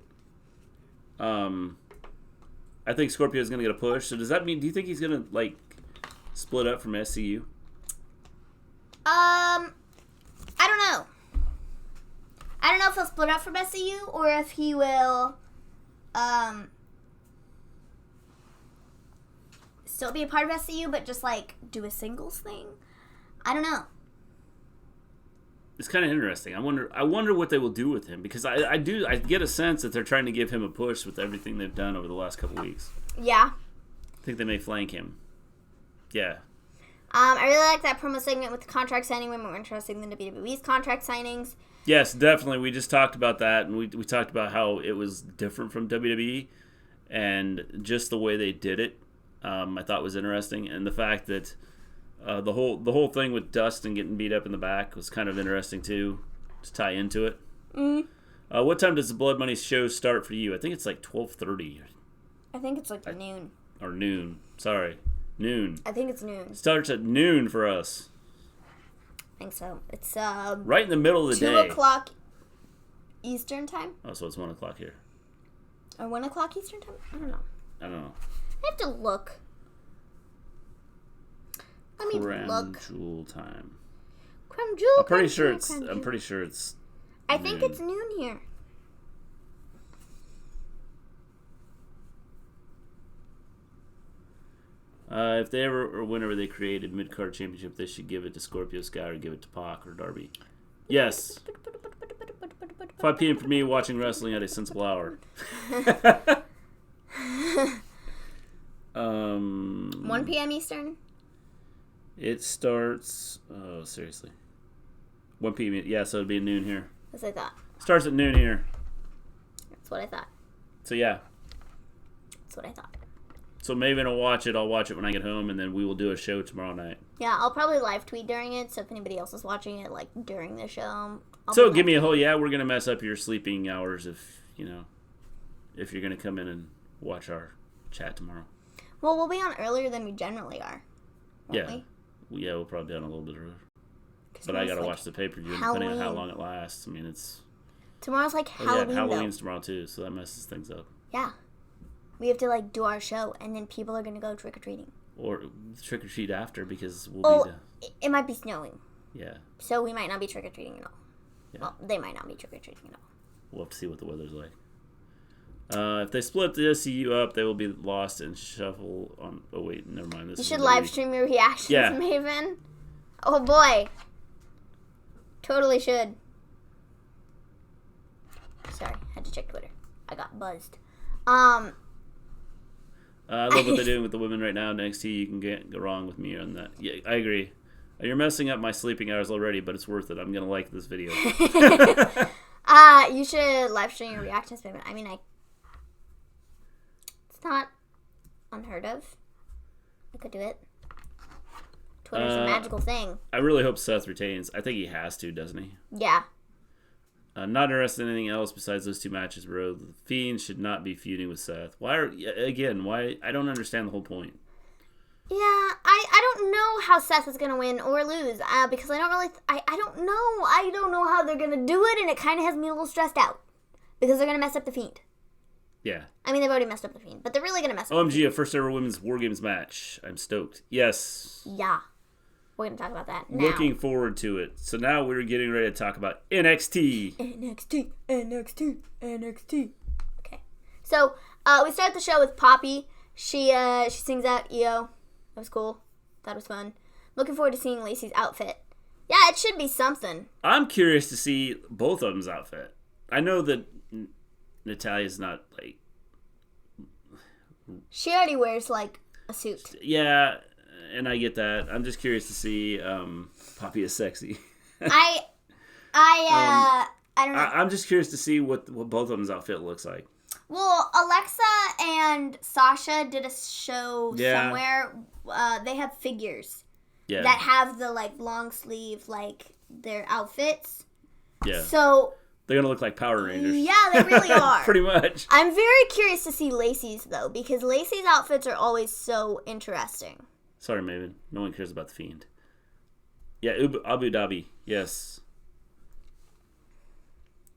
I think Scorpio is going to get a push. So does that mean, do you think he's going to, like, split up from SCU? I don't know. I don't know if he'll split up from SCU or if he will, still be a part of SCU, but just, like, do a singles thing. I don't know. It's kind of interesting. I wonder what they will do with him, because I get a sense that they're trying to give him a push with everything they've done over the last couple weeks. Yeah. I think they may flank him. Yeah. I really like that promo segment with the contract signing, way more interesting than WWE's contract signings. Yes, definitely. We just talked about that, and we talked about how it was different from WWE, and just the way they did it, I thought was interesting, and the fact that the whole thing with Dustin getting beat up in the back was kind of interesting too, to tie into it. Mm-hmm. What time does the Blood Money show start for you? I think it's like 12:30. I think it's like noon. Or noon. Sorry. Noon. I think it's noon. Starts at noon for us. I think so. It's right in the middle of the day. 2:00 Eastern time. Oh, so it's 1:00 here. Or 1:00 Eastern time? I don't know. I don't know. I have to look. Let me look. Jewel time. Creme Jewel. I'm pretty sure it's. I think it's noon here. If they ever, or whenever they created mid-card championship, they should give it to Scorpio Sky or give it to Pac or Darby. Yes. 5 p.m. for me, watching wrestling at a sensible hour. 1 p.m. Eastern? It starts... Oh, seriously. 1 p.m. Yeah, so it'd be noon here. That's what I thought. Starts at noon here. That's what I thought. So, yeah. That's what I thought. So Maven will watch it. I'll watch it when I get home, and then we will do a show tomorrow night. Yeah, I'll probably live tweet during it, so if anybody else is watching it, like, during the show... So give me a whole... Yeah, we're going to mess up your sleeping hours if you're going to come in and watch our chat tomorrow. Well, we'll be on earlier than we generally are. Yeah. We'll probably be on a little bit earlier. But I gotta watch the pay-per-view, depending on how long it lasts. I mean, it's... Tomorrow's like Halloween, Halloween's tomorrow, too, so that messes things up. Yeah. We have to, like, do our show, and then people are gonna go trick-or-treating. Or trick-or-treat after, because we'll be... It might be snowing. Yeah. So we might not be trick-or-treating at all. Yeah. Well, they might not be trick-or-treating at all. We'll have to see what the weather's like. If they split the SCU up, they will be lost and shuffle on... Oh, wait, never mind. You should live stream your reactions, Maven. Oh, boy. Totally should. Sorry, had to check Twitter. I got buzzed. I love what they're doing with the women right now in NXT. You can go wrong with me on that. Yeah, I agree. You're messing up my sleeping hours already, but it's worth it. I'm going to like this video. You should live stream your reactions, Maven. I mean, it's not unheard of. I could do it. Twitter's a magical thing. I really hope Seth retains. I think he has to, doesn't he? Yeah. Not interested in anything else besides those 2 matches, bro. The Fiend should not be feuding with Seth. Why? I don't understand the whole point. Yeah, I don't know how Seth is going to win or lose, because I don't really... I don't know. I don't know how they're going to do it, and it kind of has me a little stressed out. Because they're going to mess up the Fiend. Yeah. I mean, they've already messed up the Fiend, but they're really going to mess up OMG, a first ever women's War Games match. I'm stoked. Yes. Yeah. We're going to talk about that now. Looking forward to it. So now we're getting ready to talk about NXT. NXT. Okay. So, we start the show with Poppy. She sings out Aew. That was cool. That was fun. Looking forward to seeing Lacey's outfit. Yeah, it should be something. I'm curious to see both of them's outfit. I know that Natalia's not, like... She already wears, like, a suit. Yeah, and I get that. I'm just curious to see Poppy is sexy. I don't know. I'm just curious to see what both of them's outfit looks like. Well, Alexa and Sasha did a show somewhere. They have figures that have the, like, long sleeve, like, their outfits. Yeah. So... They're going to look like Power Rangers. Yeah, they really are. Pretty much. I'm very curious to see Lacey's, though, because Lacey's outfits are always so interesting. Sorry, Maven. No one cares about the Fiend. Yeah, Abu Dhabi. Yes.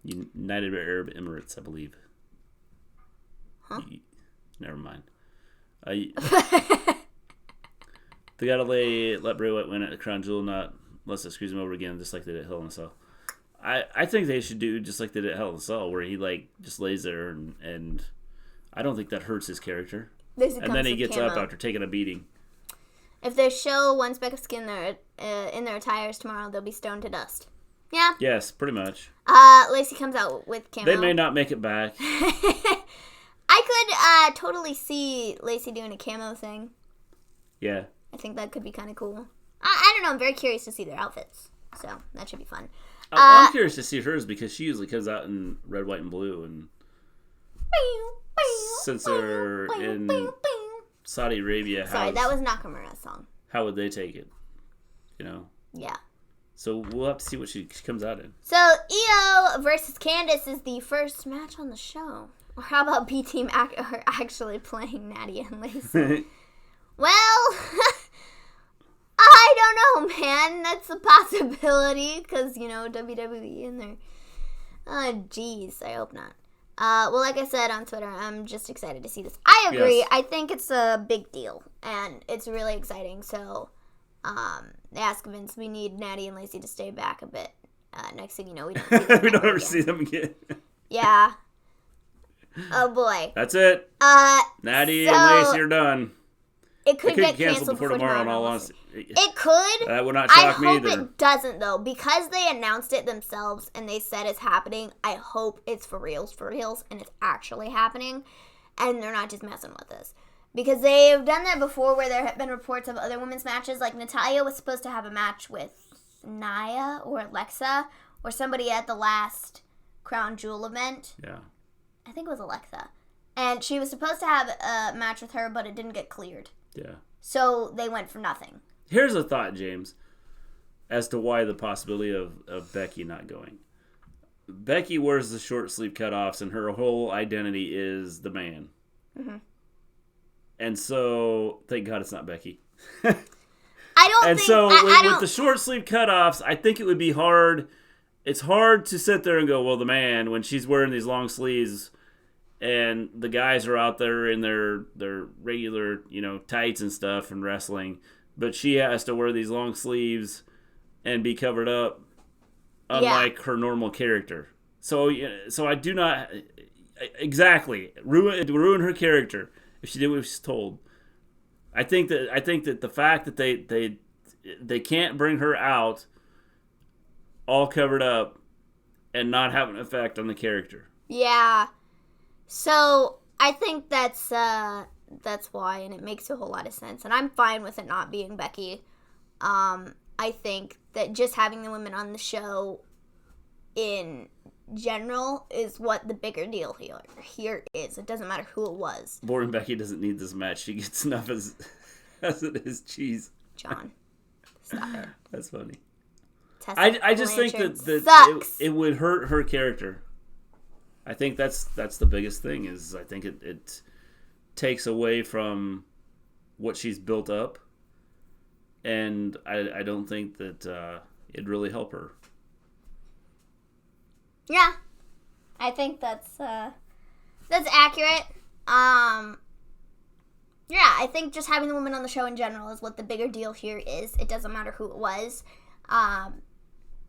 United Arab Emirates, I believe. Huh? Never mind. They got to let Bray Wyatt win at the Crown Jewel, not let's excuse him over again, just like they did at Hell in a Cell. I think they should do just like they did at Hell in a Cell, where he like just lays there and I don't think that hurts his character. And then he gets up after taking a beating. If they show one speck of skin there in their attires tomorrow, they'll be stoned to dust. Yeah. Yes, pretty much. Lacey comes out with camo. They may not make it back. I could totally see Lacey doing a camo thing. Yeah. I think that could be kind of cool. I don't know. I'm very curious to see their outfits. So that should be fun. I'm curious to see hers because she usually comes out in red, white, and blue. And since they're in Saudi Arabia, sorry, that was Nakamura's song. How would they take it? You know? Yeah. So we'll have to see what she comes out in. So Aew versus Candice is the first match on the show. Or how about B-Team actually playing Nadia and Lacey? Well... I don't know, man. That's a possibility because, you know, WWE and their... Oh, jeez. I hope not. Well, like I said on Twitter, I'm just excited to see this. I agree. Yes. I think it's a big deal, and it's really exciting. So, they ask Vince, we need Natty and Lacey to stay back a bit. Next thing you know, we don't see them we don't ever see them again. Yeah. Oh, boy. That's it. Natty and Lacey are done. It could get canceled before tomorrow, in all honesty. It could. That would not shock me either. I hope it doesn't, though. Because they announced it themselves and they said it's happening, I hope it's for reals, and it's actually happening. And they're not just messing with us. Because they've done that before where there have been reports of other women's matches. Like, Natalya was supposed to have a match with Nia or Alexa or somebody at the last Crown Jewel event. Yeah. I think it was Alexa. And she was supposed to have a match with her, but it didn't get cleared. Yeah. So they went for nothing. Here's a thought, James, as to why the possibility of Becky not going. Becky wears the short sleeve cutoffs, and her whole identity is the man. Mm-hmm. And so, thank God it's not Becky. I don't and think... so, I with the short sleeve cutoffs, I think it would be hard. It's hard to sit there and go, well, the man, when she's wearing these long sleeves and the guys are out there in their regular, tights and stuff and wrestling, but she has to wear these long sleeves and be covered up, unlike her normal character. So I do not exactly ruin her character if she did what she's told. I think that the fact that they can't bring her out all covered up and not have an effect on the character. Yeah. So I think that's why, and it makes a whole lot of sense. And I'm fine with it not being Becky. I think that just having the women on the show in general is what the bigger deal here is. It doesn't matter who it was. Boring Becky doesn't need this match. She gets enough as it is cheese. John, stop it. That's funny. I just think that it would hurt her character. I think that's the biggest thing. Is I think it takes away from what she's built up, and I don't think that it'd really help her. Yeah, I think that's accurate. Yeah, I think just having the woman on the show in general is what the bigger deal here is. It doesn't matter who it was.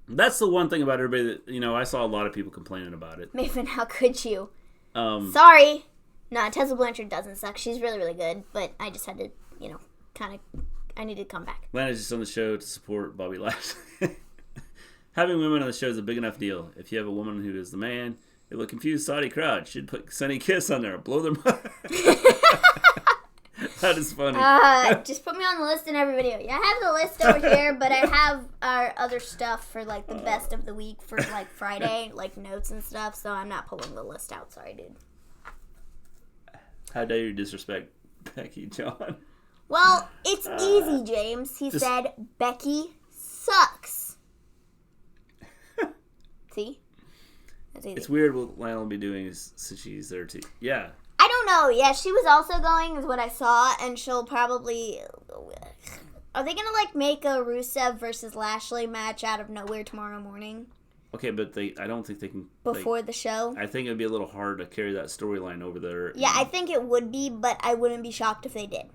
That's the one thing about everybody that, I saw a lot of people complaining about it. Maven, how could you? Sorry. No, Tessa Blanchard doesn't suck. She's really, really good, but I just had to, I needed to come back. Lana's just on the show to support Bobby Lashley. Having women on the show is a big enough deal. If you have a woman who is the man, it will confuse Saudi crowd. She'd put Sunny Kiss on there, blow their mind. That is funny. Just put me on the list in every video. Yeah, I have the list over here, but I have our other stuff for the best of the week for Friday, notes and stuff. So I'm not pulling the list out. Sorry, dude. How dare you disrespect Becky, John? Well, it's easy, James. He said Becky sucks. See? That's easy. It's weird what Lana will be doing since she's there too. Yeah. I don't know. Yeah, she was also going, is what I saw, and she'll probably... Are they going to, make a Rusev versus Lashley match out of nowhere tomorrow morning? Okay, but I don't think they can... Before the show? I think it would be a little hard to carry that storyline over there. Yeah, I think it would be, but I wouldn't be shocked if they did.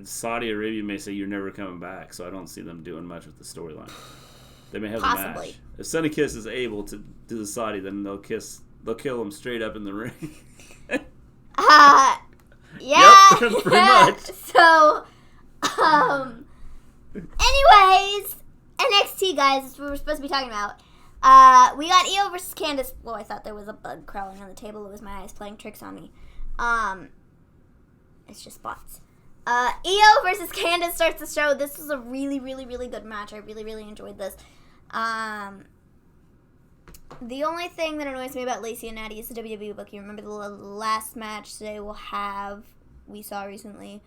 Saudi Arabia may say you're never coming back, so I don't see them doing much with the storyline. They may have a match. If Sunny Kiss is able to do the Saudi, then they'll kill him straight up in the ring. Yeah. Yep, pretty much. So, anyways, NXT, guys, that's what we're supposed to be talking about. We got Aew versus Candice. Well, I thought there was a bug crawling on the table. It was my eyes playing tricks on me. It's just spots. Aew versus Candice starts the show. This was a really, really, really good match. I really, really enjoyed this. The only thing that annoys me about Lacey and Natty is the WWE booking. Remember the last match they will have, we saw recently,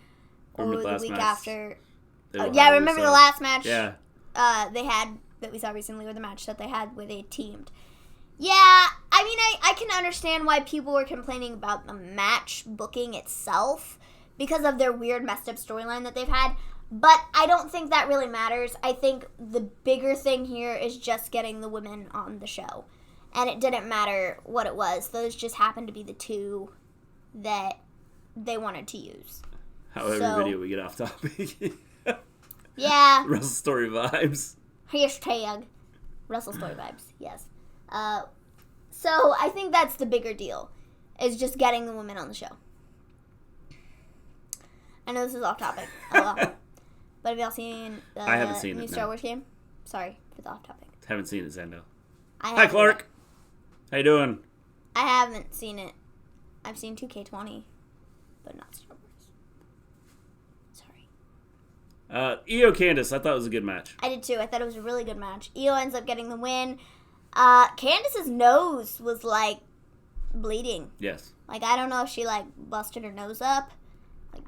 or the week after. Yeah, remember the last match they had that we saw recently, or the match that they had where they teamed. Yeah, I mean, I can understand why people were complaining about the match booking itself because of their weird, messed up storyline that they've had. But I don't think that really matters. I think the bigger thing here is just getting the women on the show. And it didn't matter what it was. Those just happened to be the two that they wanted to use. How every video we get off topic. Yeah. Wrestle Story vibes. Hashtag Wrestle Story vibes, yes. So I think that's the bigger deal, is just getting the women on the show. I know this is off topic a lot. But have y'all seen I haven't seen new it, Star Wars game? Sorry for the off topic. Haven't seen it, Zendo. Hi, Clark. How you doing? I haven't seen it. I've seen 2K20, but not Star Wars. Sorry. Aew Candice, I thought it was a good match. I did too. I thought it was a really good match. Aew ends up getting the win. Candice's nose was, bleeding. Yes. I don't know if she, busted her nose up,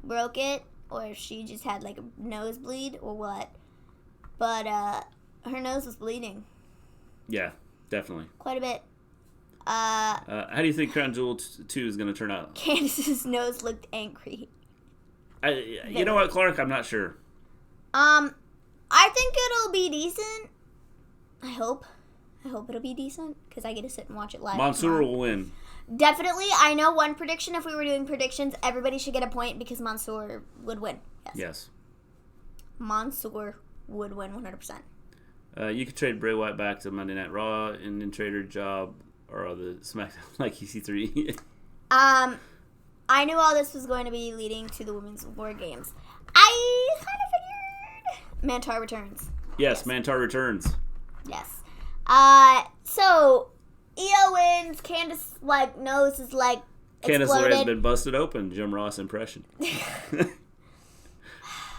broke it, or if she just had, a nosebleed or what. But, her nose was bleeding. Yeah, definitely. Quite a bit. How do you think Crown Jewel 2 is going to turn out? Candice's nose looked angry. You know what, Clark? I'm not sure. I think it'll be decent. I hope it'll be decent because I get to sit and watch it live. Mansoor will win. Definitely. I know one prediction. If we were doing predictions, everybody should get a point because Mansoor would win. Yes. Mansoor would win 100%. You could trade Bray Wyatt back to Monday Night Raw and then trade her job or the SmackDown like EC3. I knew all this was going to be leading to the Women's War Games. I kind of figured Mantar returns. Yes, Mantar returns. Yes. So Aew wins. Candice nose is exploded. Candice has been busted open. Jim Ross impression.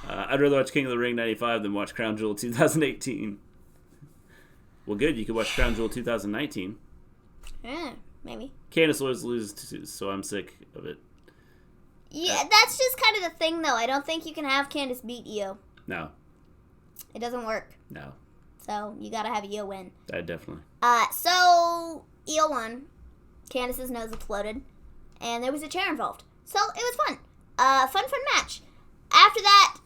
I'd rather watch King of the Ring 95 than watch Crown Jewel 2018. Well, good. You could watch Crown Jewel 2019. Yeah, maybe. Candice always loses, so I'm sick of it. Yeah, that's just kind of the thing, though. I don't think you can have Candice beat Aew. No. It doesn't work. No. So you gotta have Aew win. Definitely. So Aew won. Candice's nose exploded, and there was a chair involved. So it was fun. Fun match. After that,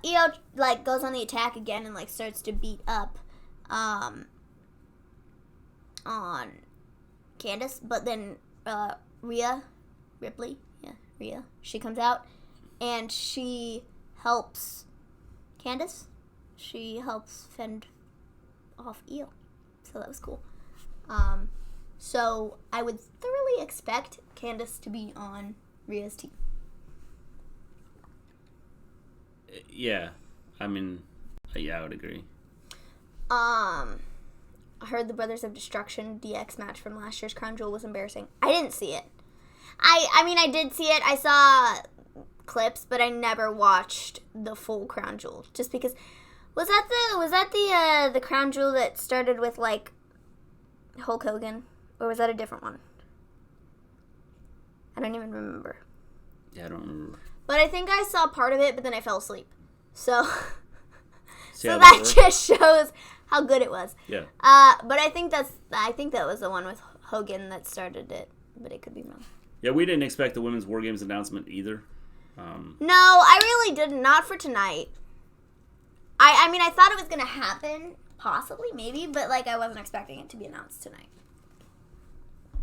Aew goes on the attack again and starts to beat up on Candice, but then Rhea, she comes out and she helps Candice. She helps fend off Aew, so that was cool. So I would thoroughly expect Candice to be on Rhea's team. Yeah, I mean, I would agree. I heard the Brothers of Destruction DX match from last year's Crown Jewel was embarrassing. I didn't see it. I mean, I did see it. I saw clips, but I never watched the full Crown Jewel. Just because, was that the Crown Jewel that started with Hulk Hogan, or was that a different one? I don't even remember. Yeah, I don't remember. But I think I saw part of it, but then I fell asleep. So So that just shows how good it was. Yeah. But I think that was the one with Hogan that started it, but it could be wrong. Yeah, we didn't expect the Women's War Games announcement either. No, I really did not for tonight. I mean, I thought it was going to happen, possibly, maybe, but I wasn't expecting it to be announced tonight.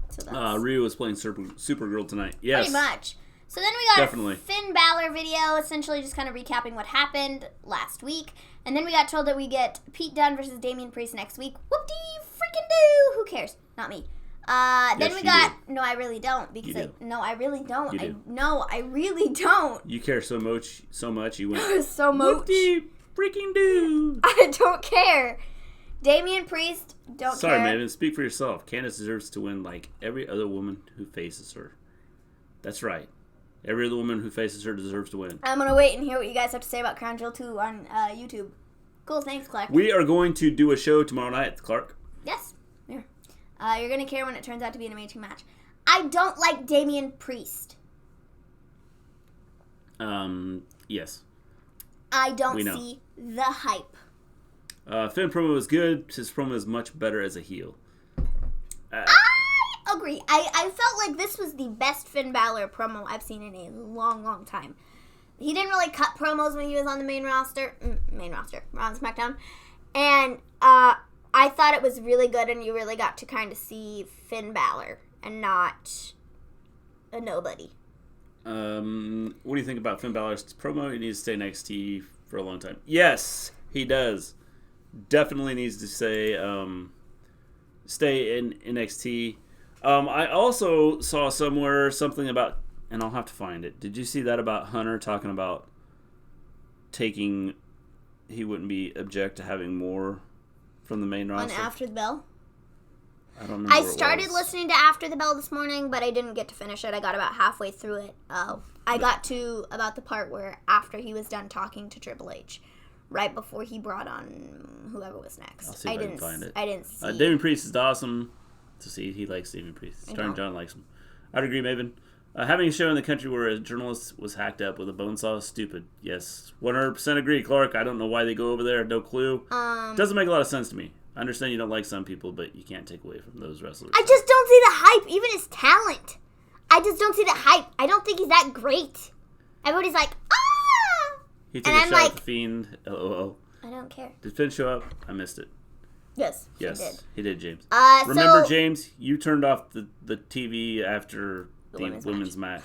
So that's Rhea was playing Supergirl tonight. Yes. pretty much. So then we got Definitely. a Finn Balor video, essentially just kind of recapping what happened last week. And then we got told that we get Pete Dunne versus Damian Priest next week. Whoop-dee-freaking-do! Who cares? Not me. Then we got... Do. No, I really don't. Because No, I really don't. I really don't. You care so much, you went... so much. Whoop-dee-freaking-do! I don't care. Damian Priest, don't Sorry, care. Sorry, Maven. Speak for yourself. Candice deserves to win like every other woman who faces her. That's right. Every other woman who faces her deserves to win. I'm going to wait and hear what you guys have to say about Crown Jewel 2 on YouTube. Cool, thanks, Clark. We are going to do a show tomorrow night, Clark. Yes. Yeah. You're going to care when it turns out to be an amazing match. I don't like Damian Priest. Yes. I don't see the hype. Finn promo was good. His promo is much better as a heel. I agree. I felt like this was the best Finn Balor promo I've seen in a long, long time. He didn't really cut promos when he was on the main roster, on SmackDown. And I thought it was really good, and you really got to kind of see Finn Balor and not a nobody. What do you think about Finn Balor's promo? He needs to stay in NXT for a long time. Yes, he does. Definitely needs to stay in NXT. I also saw somewhere something about, and I'll have to find it. Did you see that about Hunter talking about he wouldn't be object to having more from the main roster? On After the Bell? I don't remember. I started listening to After the Bell this morning, but I didn't get to finish it. I got about halfway through it. I got to about the part where after he was done talking to Triple H, right before he brought on whoever was next. I'll see if I can find it. I didn't see. Damian Priest is awesome to see. He likes Damian Priest. John likes him. I'd agree, Maven. Having a show in the country where a journalist was hacked up with a bone saw is stupid. Yes, 100% agree, Clark. I don't know why they go over there. No clue. Doesn't make a lot of sense to me. I understand you don't like some people, but you can't take away from those wrestlers. I just don't see the hype, even his talent. I just don't see the hype. I don't think he's that great. Everybody's like, ah! He took a shot at the Fiend. LOL. I don't care. Did Finn show up? I missed it. Yes, he did, James. Remember, James, you turned off the TV after the women's match.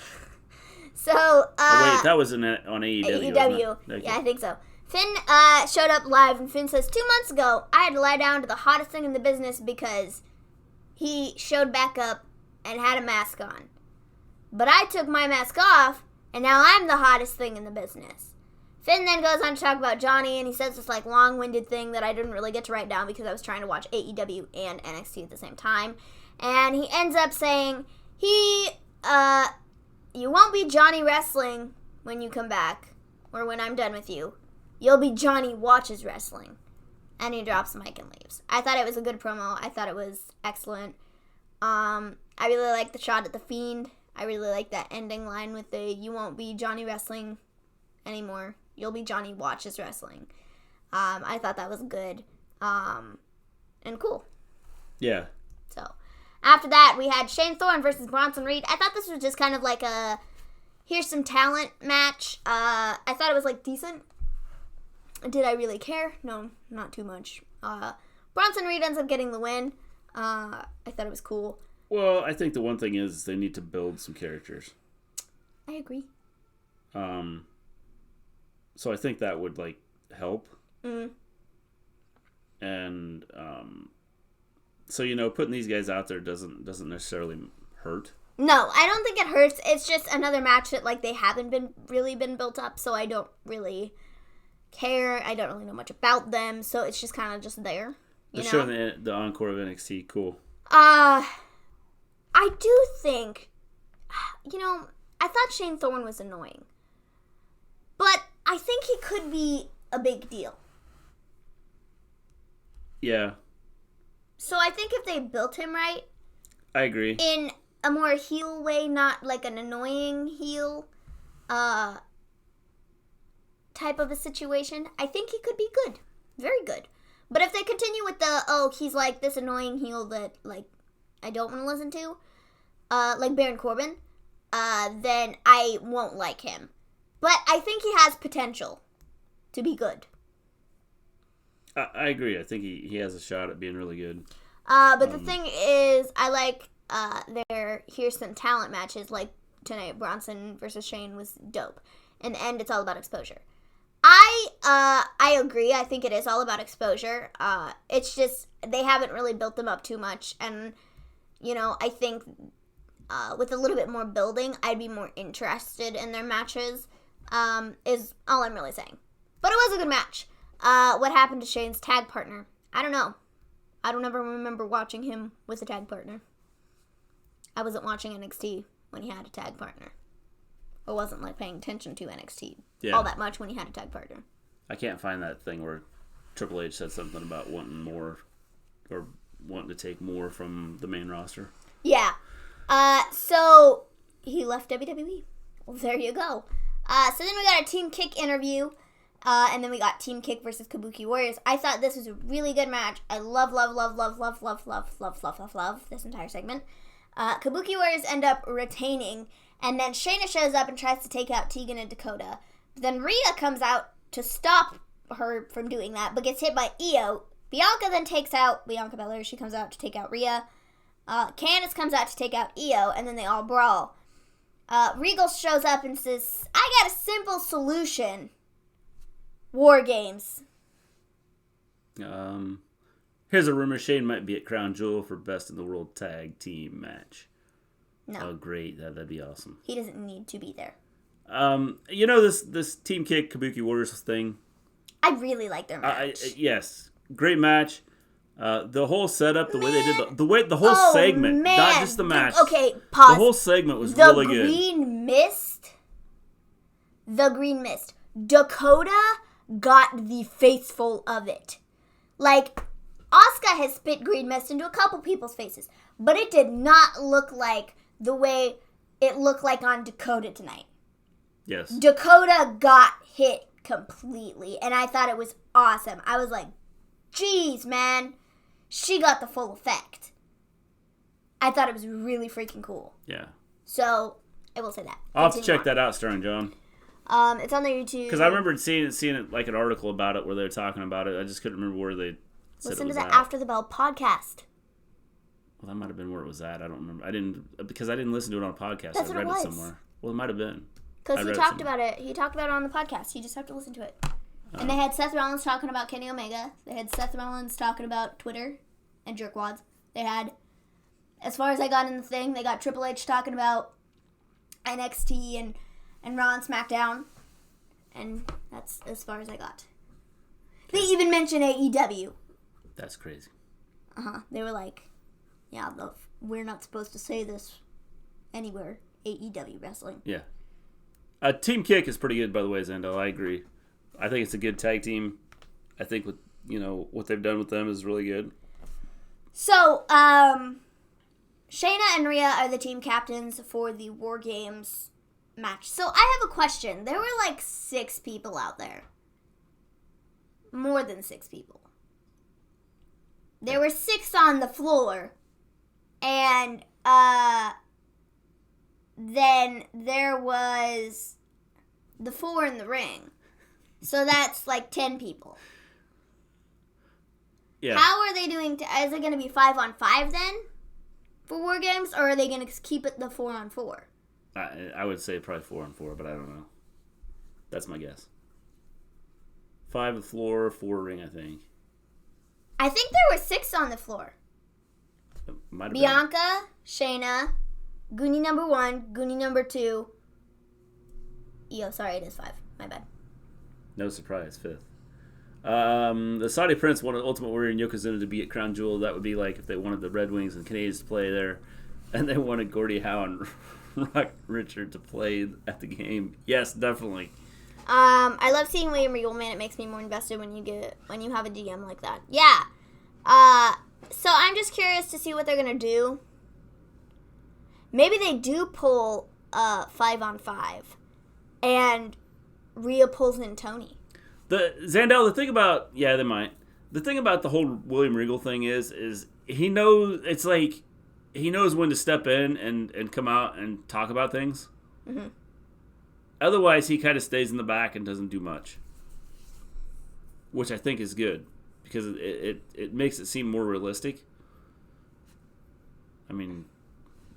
So, wait, that was on AEW. AEW. Yeah, I think so. Finn showed up live, and Finn says, 2 months ago, I had to lie down to the hottest thing in the business because he showed back up and had a mask on. But I took my mask off, and now I'm the hottest thing in the business. Finn then goes on to talk about Johnny, and he says this long-winded thing that I didn't really get to write down because I was trying to watch AEW and NXT at the same time. And he ends up saying, you won't be Johnny Wrestling when you come back, or when I'm done with you. You'll be Johnny Watches Wrestling. And he drops the mic and leaves. I thought it was a good promo. I thought it was excellent. I really like the shot at the Fiend. I really like that ending line with the, you won't be Johnny Wrestling anymore. You'll be Johnny Watches Wrestling. I thought that was good. And cool. Yeah. So, after that, we had Shane Thorne versus Bronson Reed. I thought this was just kind of like a, here's some talent match. I thought it was, decent. Did I really care? No, not too much. Bronson Reed ends up getting the win. I thought it was cool. Well, I think the one thing is they need to build some characters. I agree. So I think that would help. Mm. And so putting these guys out there doesn't necessarily hurt. No, I don't think it hurts. It's just another match that they haven't been built up, so I don't really care. I don't really know much about them, so it's just kind of just there. They're showing the encore of NXT. Cool. I do think, I thought Shane Thorne was annoying. But I think he could be a big deal. Yeah. So I think if they built him right. I agree. In a more heel way, not like an annoying heel type of a situation, I think he could be good. Very good. But if they continue with he's like this annoying heel that, I don't want to listen to, like Baron Corbin, then I won't like him. But I think he has potential to be good. I agree. I think he has a shot at being really good. But the thing is, I like here's some talent matches, like tonight, Bronson versus Shane was dope. In the end, it's all about exposure. I agree. I think it is all about exposure. It's just they haven't really built them up too much, and I think with a little bit more building, I'd be more interested in their matches. Is all I'm really saying. But it was a good match. What happened to Shane's tag partner? I don't know. I don't ever remember watching him with a tag partner. I wasn't watching NXT when he had a tag partner. I wasn't paying attention to NXT all that much when he had a tag partner. I can't find that thing where Triple H said something about wanting more or wanting to take more from the main roster. Yeah. So he left WWE. Well, there you go. So then we got a Team Kick interview. And then we got Team Kick versus Kabuki Warriors. I thought this was a really good match. I love this entire segment. Kabuki Warriors end up retaining. And then Shayna shows up and tries to take out Tegan and Dakota. Then Rhea comes out to stop her from doing that, but gets hit by Aew. Bianca then takes out Bianca Belair. She comes out to take out Rhea. Candice comes out to take out Aew, and then they all brawl. Regal shows up and says, I got a simple solution. War Games. Here's a rumor Shane might be at Crown Jewel for Best in the World Tag Team match. No. Oh, great. That'd be awesome. He doesn't need to be there. This Team Kick Kabuki Warriors thing. I really like their match. Yes. Great match. The whole setup, the way they did the whole segment, not just the match. Okay, pause. The whole segment was really good. The Green Mist. Dakota got the faceful of it. Asuka has spit green mist into a couple people's faces, but it did not look like the way it looked like on Dakota tonight. Yes. Dakota got hit completely, and I thought it was awesome. I was like, geez, man. she got the full effect. I thought it was really freaking cool. Yeah. So, I will say that. I'll have to check that out, starring John. It's on their YouTube. Because I remember seeing it like an article about it where they were talking about it. I just couldn't remember where they said Listen it was to the at. After the Bell podcast. Well, that might have been where it was at. I don't remember. I didn't listen to it on a podcast. That's I what read it was. it somewhere. Well, it might have been. Because he talked about it. He talked about it on the podcast. You just have to listen to it. And they had Seth Rollins talking about Kenny Omega. They had Seth Rollins talking about Twitter and jerkwads. They had, as far as I got in the thing, they got Triple H talking about NXT and Raw and SmackDown. And that's as far as I got. They even mentioned AEW. That's crazy. They were like, yeah, we're not supposed to say this anywhere. AEW wrestling. Yeah. Team Kick is pretty good, by the way, Zendo. I agree. I think it's a good tag team. I think what they've done with them is really good. So, Shayna and Rhea are the team captains for the War Games match. So I have a question. There were like 6 people out there. More than 6 people. There were 6 on the floor. And, then there was the 4 in the ring. So that's like 10 people. Yeah. How are they doing? Is it going to be 5-on-5 then for War Games, or are they going to keep it the 4-on-4? I would say probably 4-on-4, but I don't know. That's my guess. 5 on the floor, 4 ring, I think. I think there were 6 on the floor. Bianca, Shayna, Goonie number 1, Goonie number 2. Sorry, it is 5. My bad. No surprise, 5th. The Saudi Prince wanted Ultimate Warrior and Yokozuna to be at Crown Jewel. That would be like if they wanted the Red Wings and Canadians to play there, and they wanted Gordie Howe and Rock Richard to play at the game. Yes, definitely. I love seeing William Regal, man. It makes me more invested when you have a DM like that. Yeah. So I'm just curious to see what they're gonna do. Maybe they do pull 5-on-5, and Rhea pulls in Tony. The thing about they might. The thing about the whole William Regal thing is he knows it's like he knows when to step in and come out and talk about things. Mm-hmm. Otherwise, he kind of stays in the back and doesn't do much, which I think is good because it makes it seem more realistic. I mean,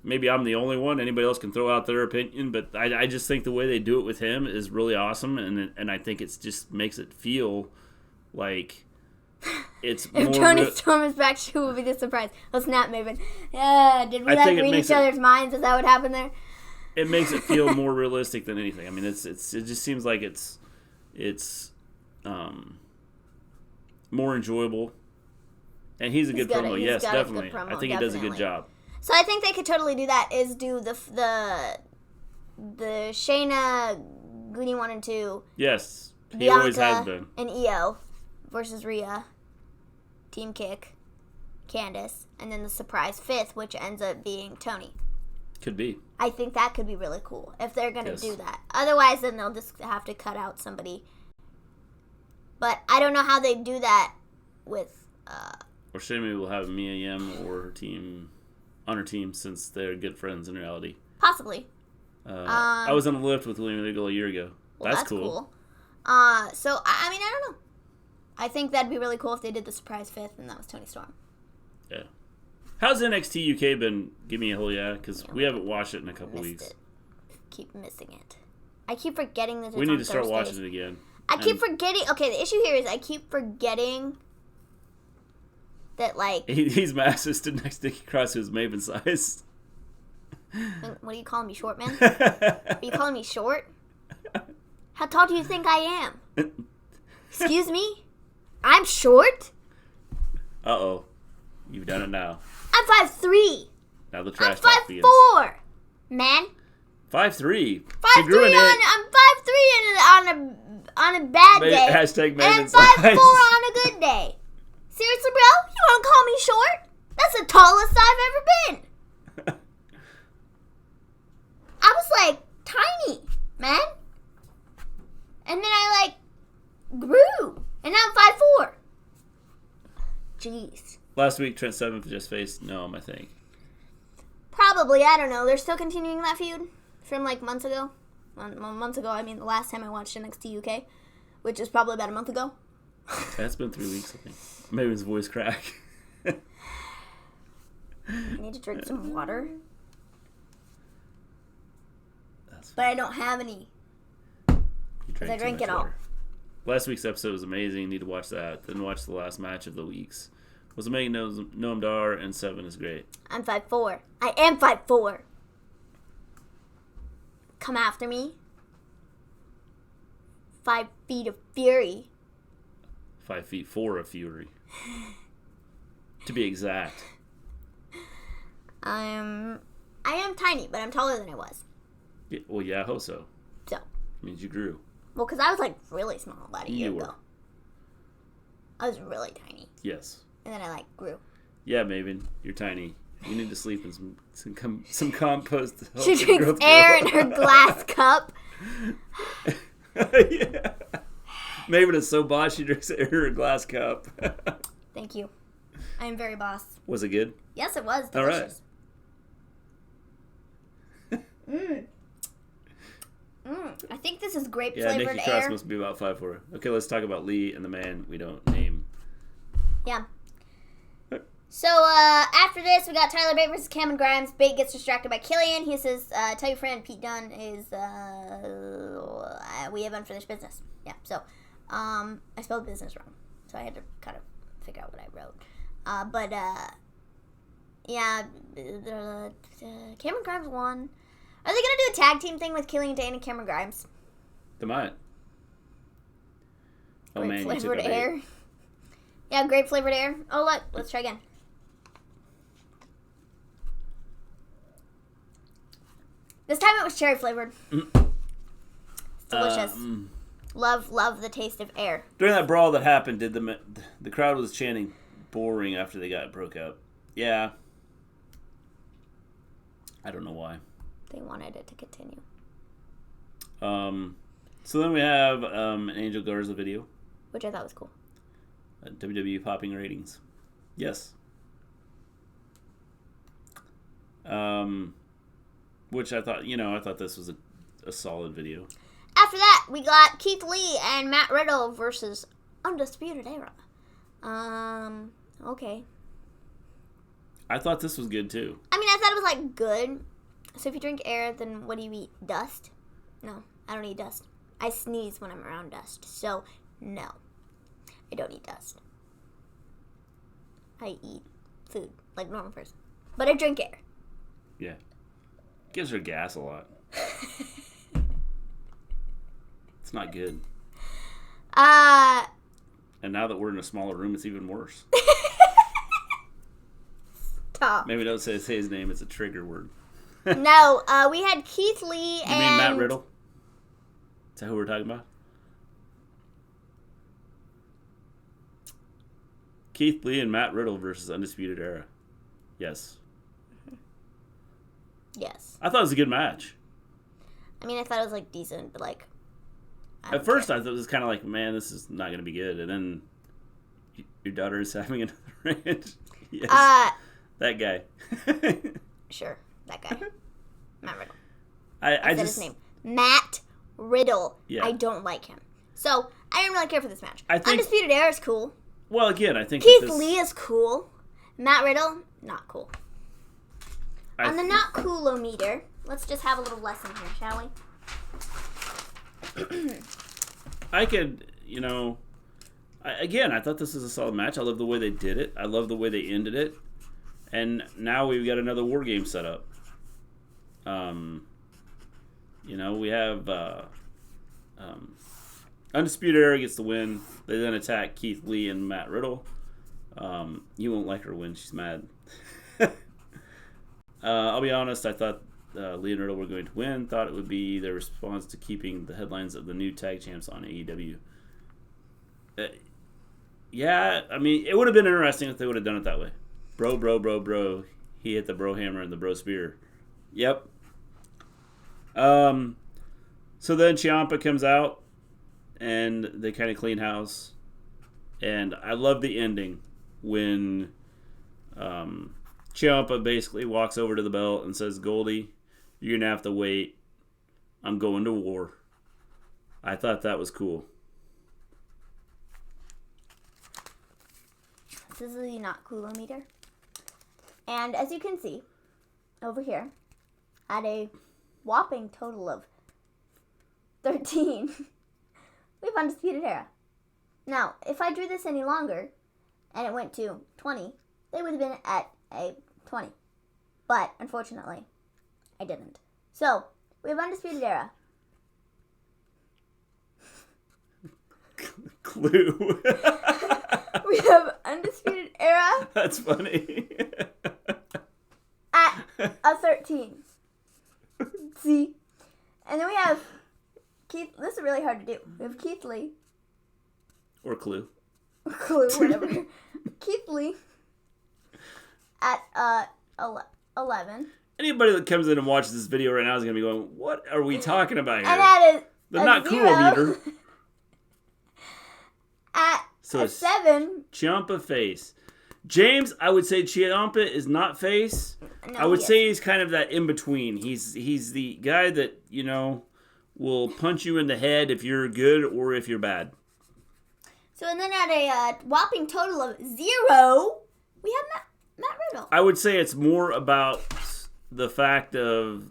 maybe I'm the only one. Anybody else can throw out their opinion, but I just think the way they do it with him is really awesome, and I think it's just makes it feel like it's if more. Tony Storm is back, she will be the surprise. Oh snap, Maven! Yeah, did we read each other's minds? Is that what happened there? It makes it feel more realistic than anything. I mean, it just seems like it's more enjoyable, and he's a good promo. Yes, definitely. I think he does a good job. So I think they could totally do that. Is do the Shayna, Goonie 1 and 2. Yes, he Bianca always has been. And Aew versus Rhea, Team Kick, Candice, and then the surprise 5th, which ends up being Tony. Could be. I think that could be really cool if they're gonna do that. Otherwise, then they'll just have to cut out somebody. But I don't know how they do that with. Or Shayna will have Mia Yim or her team. On her team, since they're good friends in reality. Possibly. I was on a lift with William Regal a year ago. Well, that's cool. So, I mean, I don't know. I think that'd be really cool if they did the surprise 5th and that was Tony Storm. Yeah. How's NXT UK been? Give me a whole because we haven't watched it in a couple weeks. Keep missing it. I keep forgetting that it's We need on to start Thursdays. watching it again. I keep forgetting. Okay, the issue here is I keep forgetting that, like... He's massive, stood next to Nikki Cross, who's Maven size. What are you calling me, short, man? Are you calling me short? How tall do you think I am? Excuse me? I'm short? Uh-oh. You've done it now. I'm 5'3". Now the trash I'm talk begins. 5'4", man. 5'3". 5'3" I'm 5'3" on a bad day. Hashtag Maven and I'm 5'4" size. on a good day. Seriously, bro? You want to call me short? That's the tallest I've ever been. I was, like, tiny, man. And then I, like, grew. And now I'm 5'4". Jeez. Last week, Trent Seven just faced Noam, I think. Probably. I don't know. They're still continuing that feud from like months ago. Months ago, I mean, the last time I watched NXT UK, which is probably about a month ago. That's been 3 weeks, I think. Maybe his voice crack. I need to drink some water. But I don't have any. Because I drank it all. Last week's episode was amazing. Need to watch that. Then watch the last match of the weeks. Was amazing. Noam Dar and 7 is great. I'm 5'4". I am 5'4". Come after me. 5 feet of fury. 5 feet 4 of fury. To be exact. I am tiny, but I'm taller than I was. Yeah, well, yeah, I hope so. So. Means you grew. Well, because I was like really small about a year were. ago. I was really tiny. Yes. And then I like grew. Yeah, Maven, you're tiny. You need to sleep in some compost. To help She drinks air in her glass cup. Yeah. Maven is so boss, she drinks air in her glass cup. Thank you. I am very boss. Was it good? Yes, it was delicious. All right. I think this is grape yeah, flavored Nikki Cross air. must be about 5'4". Okay, let's talk about Lee and the man we don't name. Yeah. So, after this, we got Tyler Bate versus Cameron Grimes. Bate gets distracted by Killian. He says, tell your friend Pete Dunne is, we have unfinished business. Yeah, so, I spelled business wrong. So I had to kind of figure out what I wrote. Yeah, Cameron Grimes won. Are they going to do a tag team thing with Killian Dane and Cameron Grimes? They might. Oh, man, grape you took flavored air. Yeah, grape flavored air. Oh, look. Let's try again. This time it was cherry flavored. It's delicious. Love the taste of air. During that brawl that happened, did the crowd was chanting boring after they broke up. Yeah. I don't know why. They wanted it to continue. So then we have an Angel Garza video. Which I thought was cool. WWE popping ratings. Yes. Which I thought this was a solid video. After that, we got Keith Lee and Matt Riddle versus Undisputed Era. Okay. I thought this was good too. I mean, I thought it was like good. So if you drink air, then what do you eat? Dust? No, I don't eat dust. I sneeze when I'm around dust. So, no. I don't eat dust. I eat food like a normal person. But I drink air. Yeah. Gives her gas a lot. It's not good. And now that we're in a smaller room, it's even worse. Stop. Maybe don't say his name. It's a trigger word. No, we had Keith Lee You mean Matt Riddle? Is that who we're talking about? Keith Lee and Matt Riddle versus Undisputed Era. Yes. Yes. I thought it was a good match. I mean, I thought it was, like, decent, but, like... At first, I thought it was kind of like, man, this is not going to be good. And then your daughter is having another rant. Yes. That guy. Sure. That guy. Matt Riddle. I said just... his name. Matt Riddle. Yeah. I don't like him. So, I didn't really care for this match. I think, Undisputed Era is cool. Well, again, I think Keith Lee is cool. Matt Riddle, not cool. On the not cool-o-meter, let's just have a little lesson here, shall we? I could, I thought this was a solid match. I love the way they did it. I love the way they ended it. And now we've got another war game set up. We have Undisputed Era gets the win. They then attack Keith Lee and Matt Riddle. You won't like her win. She's mad. I'll be honest. I thought Lee and Riddle were going to win. Thought it would be their response to keeping the headlines of the new tag champs on AEW. Yeah, I mean, it would have been interesting if they would have done it that way. Bro. He hit the bro hammer and the bro spear. Yep. So then Ciampa comes out, and they kind of clean house. And I love the ending when Ciampa basically walks over to the belt and says, Goldie, you're going to have to wait. I'm going to war. I thought that was cool. This is the not coolometer. And as you can see, over here, at a whopping total of 13, we have Undisputed Era. Now, if I drew this any longer, and it went to 20, they would have been at a 20. But, unfortunately, I didn't. So, we have Undisputed Era. Clue. We have Undisputed Era. That's funny. At a 13. See? And then we have Keith. This is really hard to do. We have Keith Lee. Or Clue. Clue, whatever. Keith Lee at 11. Anybody that comes in and watches this video right now is going to be going, what are we talking about here? And at the not coolometer. At so 7. Ciampa face. James, I would say Ciampa is not face. No, I would say he's kind of that in between. He's the guy that, will punch you in the head if you're good or if you're bad. So and then at a whopping total of 0, we have Matt Riddle. I would say it's more about the fact of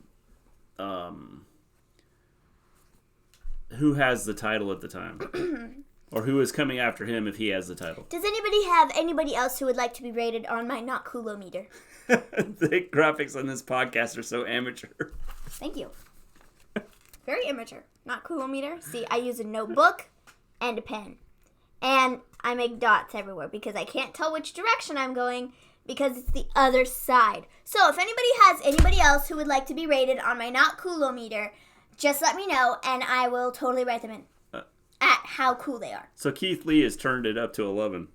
who has the title at the time. Or who is coming after him if he has the title. Does anybody have anybody else who would like to be rated on my not coolometer? The graphics on this podcast are so amateur. Thank you. Very amateur. Not coolometer. See, I use a notebook and a pen. And I make dots everywhere because I can't tell which direction I'm going because it's the other side. So if anybody has anybody else who would like to be rated on my not coolometer, just let me know and I will totally write them in. At how cool they are. So Keith Lee has turned it up to 11.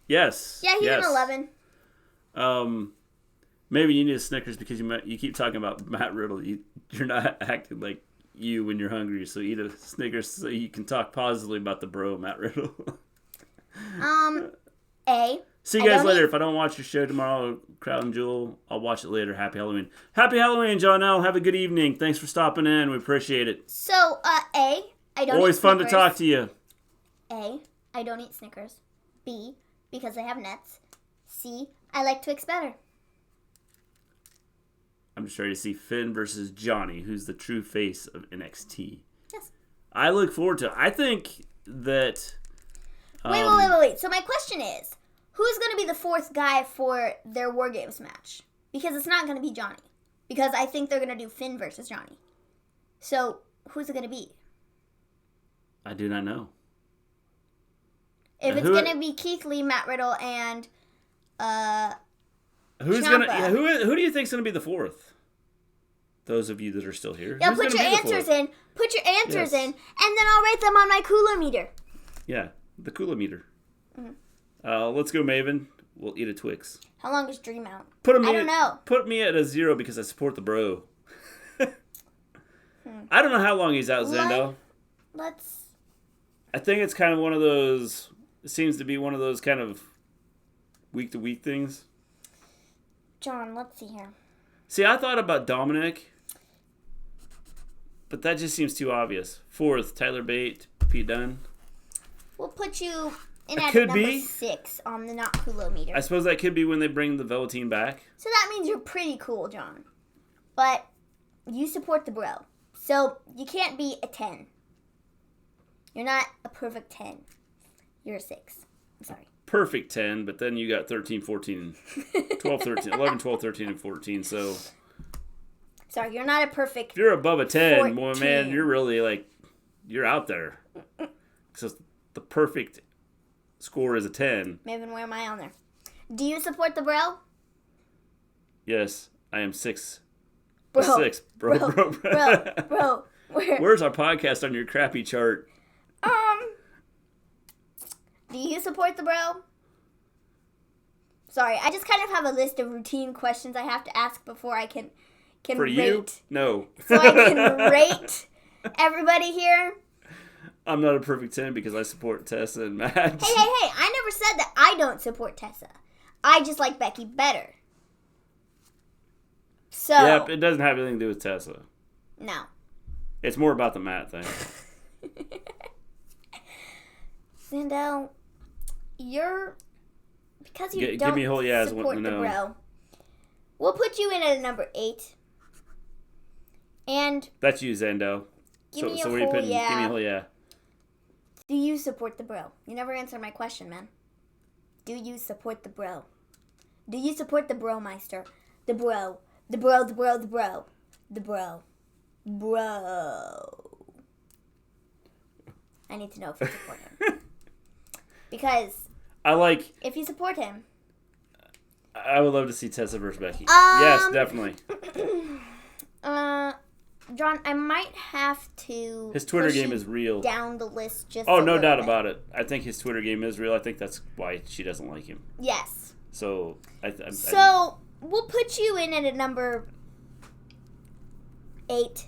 Yes. Yeah, he's an 11. Maybe you need a Snickers because you keep talking about Matt Riddle. You're not acting like you when you're hungry, so eat a Snickers so you can talk positively about the bro, Matt Riddle. See you guys later. If I don't watch your show tomorrow, Crown Jewel, I'll watch it later. Happy Halloween. Happy Halloween, John L. Have a good evening. Thanks for stopping in. We appreciate it. So, I don't Always eat fun Snickers. to talk to you. A, I don't eat Snickers. B, because they have nuts. C, I like Twix better. I'm just ready to see Finn versus Johnny, who's the true face of NXT. Yes. I look forward to it. I think that... Wait. So my question is, who's going to be the fourth guy for their War Games match? Because it's not going to be Johnny. Because I think they're going to do Finn versus Johnny. So, who's it going to be? I do not know. If it's going to be Keith Lee, Matt Riddle, and who's going to? Yeah, who do you think's going to be the fourth? Those of you that are still here. Yeah, put your answers in. Put your answers in, and then I'll rate them on my coolometer. Yeah, the coolometer. Mm-hmm. Let's go, Maven. We'll eat a Twix. How long is Dream out? I don't know. Put me at a 0 because I support the bro. I don't know how long he's out, Zendo. I think it's kind of one of those. It seems to be one of those kind of week-to-week things. John, let's see here. See, I thought about Dominic, but that just seems too obvious. Fourth, Tyler Bate, Pete Dunne. We'll put you in at number 6 on the not coolometer. I suppose that could be when they bring the Velveteen back. So that means you're pretty cool, John. But you support the bro. So you can't be a 10. You're not a perfect 10. You're a 6. I'm sorry. Perfect 10, but then you got 13, 14, 12, 13, 11, 12, 13, and 14. So, sorry, you're not a perfect. If you're above a 10, 14. boy, man, you're really you're out there. So the perfect score is a 10. Maven, where am I on there? Do you support the bro? Yes, I am 6. Bro. 6. Bro. Where's our podcast on your crappy chart? Do you support the bro? Sorry, I just kind of have a list of routine questions I have to ask before I can For rate. you? No. So I can rate everybody here. I'm not a perfect 10 because I support Tessa and Matt. Hey, I never said that I don't support Tessa. I just like Becky better. So. Yep, it doesn't have anything to do with Tessa. No. It's more about the Matt thing. Sindel, because you don't give me a whole support the bro, we'll put you in at a number 8. And that's you, Zendo. Give me a where whole you putting? yeah. Give me a whole yeah. Do you support the bro? You never answered my question, man. Do you support the bro? Do you support the Bromeister? The bro. The bro, the bro, the bro. The bro. Bro. I need to know if you support him. Because if you support him. I would love to see Tessa versus Becky. Yes, definitely. John, I might have to. His Twitter game is real. Down the list just. Oh, no doubt about it. I think his Twitter game is real. I think that's why she doesn't like him. Yes. So we'll put you in at a number 8.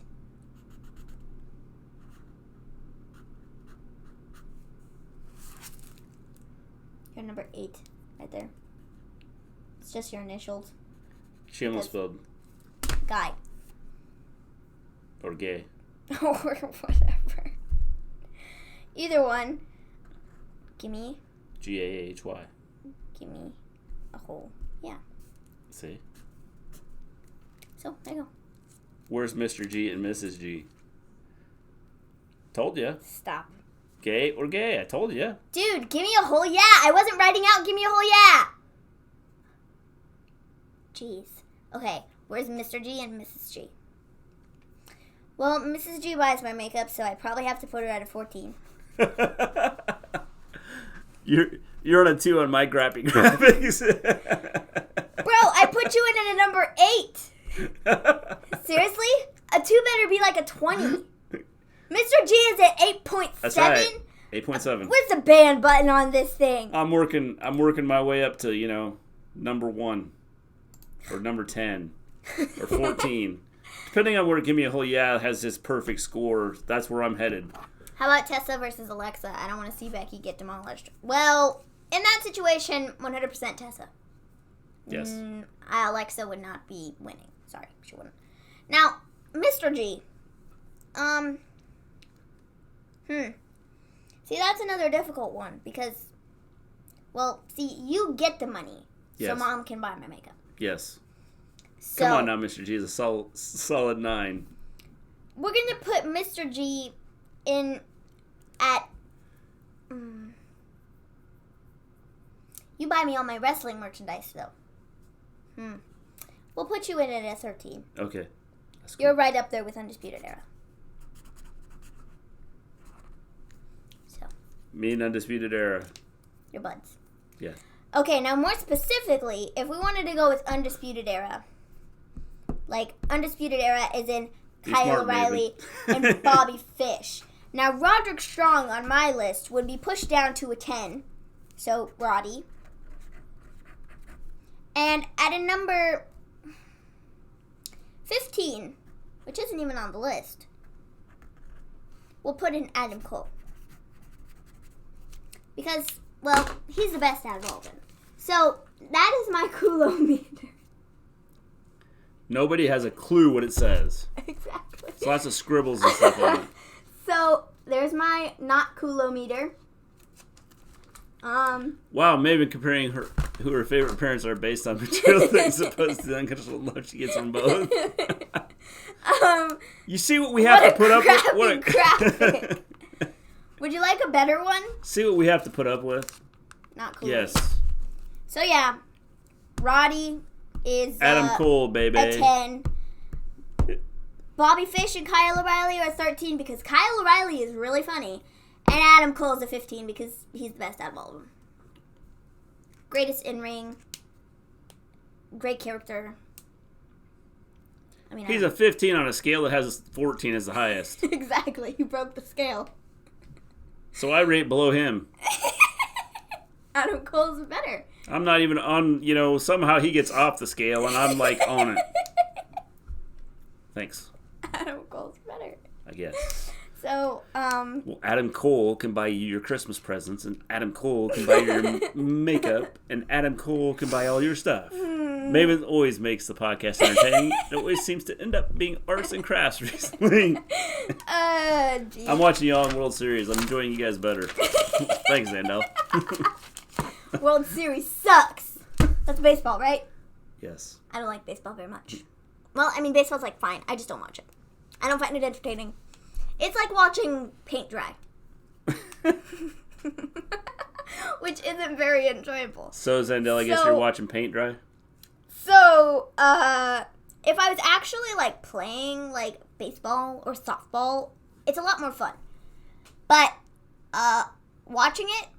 You're number 8, right there. It's just your initials. She almost spelled guy. Or gay. Or whatever. Either one. Gimme. Gahy. Gimme a whole. Yeah. See? So, there you go. Where's Mr. G and Mrs. G? Told ya. Stop. Gay or gay? I told ya. Dude, give me a whole yeah. I wasn't writing out. Give me a whole yeah. Jeez. Okay, where's Mr. G and Mrs. G? Well, Mrs. G buys my makeup, so I probably have to put her at a 14. You're on a 2 on my graphics. Bro, I put you in at a number 8. Seriously? A 2 better be like a 20. Mr. G is at 8.7. That's right. 8.7. Where's the ban button on this thing? I'm working my way up to, number 1 or number 10 or 14. Depending on where Give Me a Whole Yeah has his perfect score, that's where I'm headed. How about Tessa versus Alexa? I don't want to see Becky get demolished. Well, in that situation, 100% Tessa. Yes. Alexa would not be winning. Sorry, she wouldn't. Now, Mr. G. See, that's another difficult one because, you get the money, so Mom can buy my makeup. Yes. So, come on now, Mr. G is a solid 9. We're going to put Mr. G in at... You buy me all my wrestling merchandise, though. We'll put you in at a 13. Okay. That's cool. You're right up there with Undisputed Era. So. Me and Undisputed Era. Your buds. Yeah. Okay, now more specifically, if we wanted to go with Undisputed Era, like Undisputed Era is in Kyle O'Reilly and Bobby Fish. Now, Roderick Strong on my list would be pushed down to a 10, so Roddy. And at a number 15, which isn't even on the list, we'll put in Adam Cole. Because, he's the best out of all of them. So, that is my Kulometer. Nobody has a clue what it says. Exactly. It's lots of scribbles and stuff on it. So, there's my not Kulometer. Wow, Maven comparing who her favorite parents are based on material things as opposed to the unconditional love she gets from both. You see what we have to put up with? What a graphic. Would you like a better one? See what we have to put up with? Not cool. Yes. So yeah, Roddy is Adam Cole, baby. A 10. Bobby Fish and Kyle O'Reilly are 13 because Kyle O'Reilly is really funny. And Adam Cole is a 15 because he's the best out of all of them. Greatest in-ring. Great character. He's a 15 on a scale that has 14 as the highest. Exactly. You broke the scale. So I rate below him. Adam Cole's better. I'm not even on, somehow he gets off the scale and I'm like on it. Thanks. Adam Cole's better. I guess. So, Well, Adam Cole can buy you your Christmas presents, and Adam Cole can buy your makeup, and Adam Cole can buy all your stuff. Maven always makes the podcast entertaining. It always seems to end up being arts and crafts recently. geez. I'm watching y'all in World Series. I'm enjoying you guys better. Thanks, Zandel. World Series sucks. That's baseball, right? Yes. I don't like baseball very much. Well, I mean, baseball's like fine. I just don't watch it. I don't find it entertaining. It's like watching paint dry. Which isn't very enjoyable. So, Zandel, I guess you're watching paint dry? So, if I was actually, like, playing, like, baseball or softball, it's a lot more fun. But, watching it,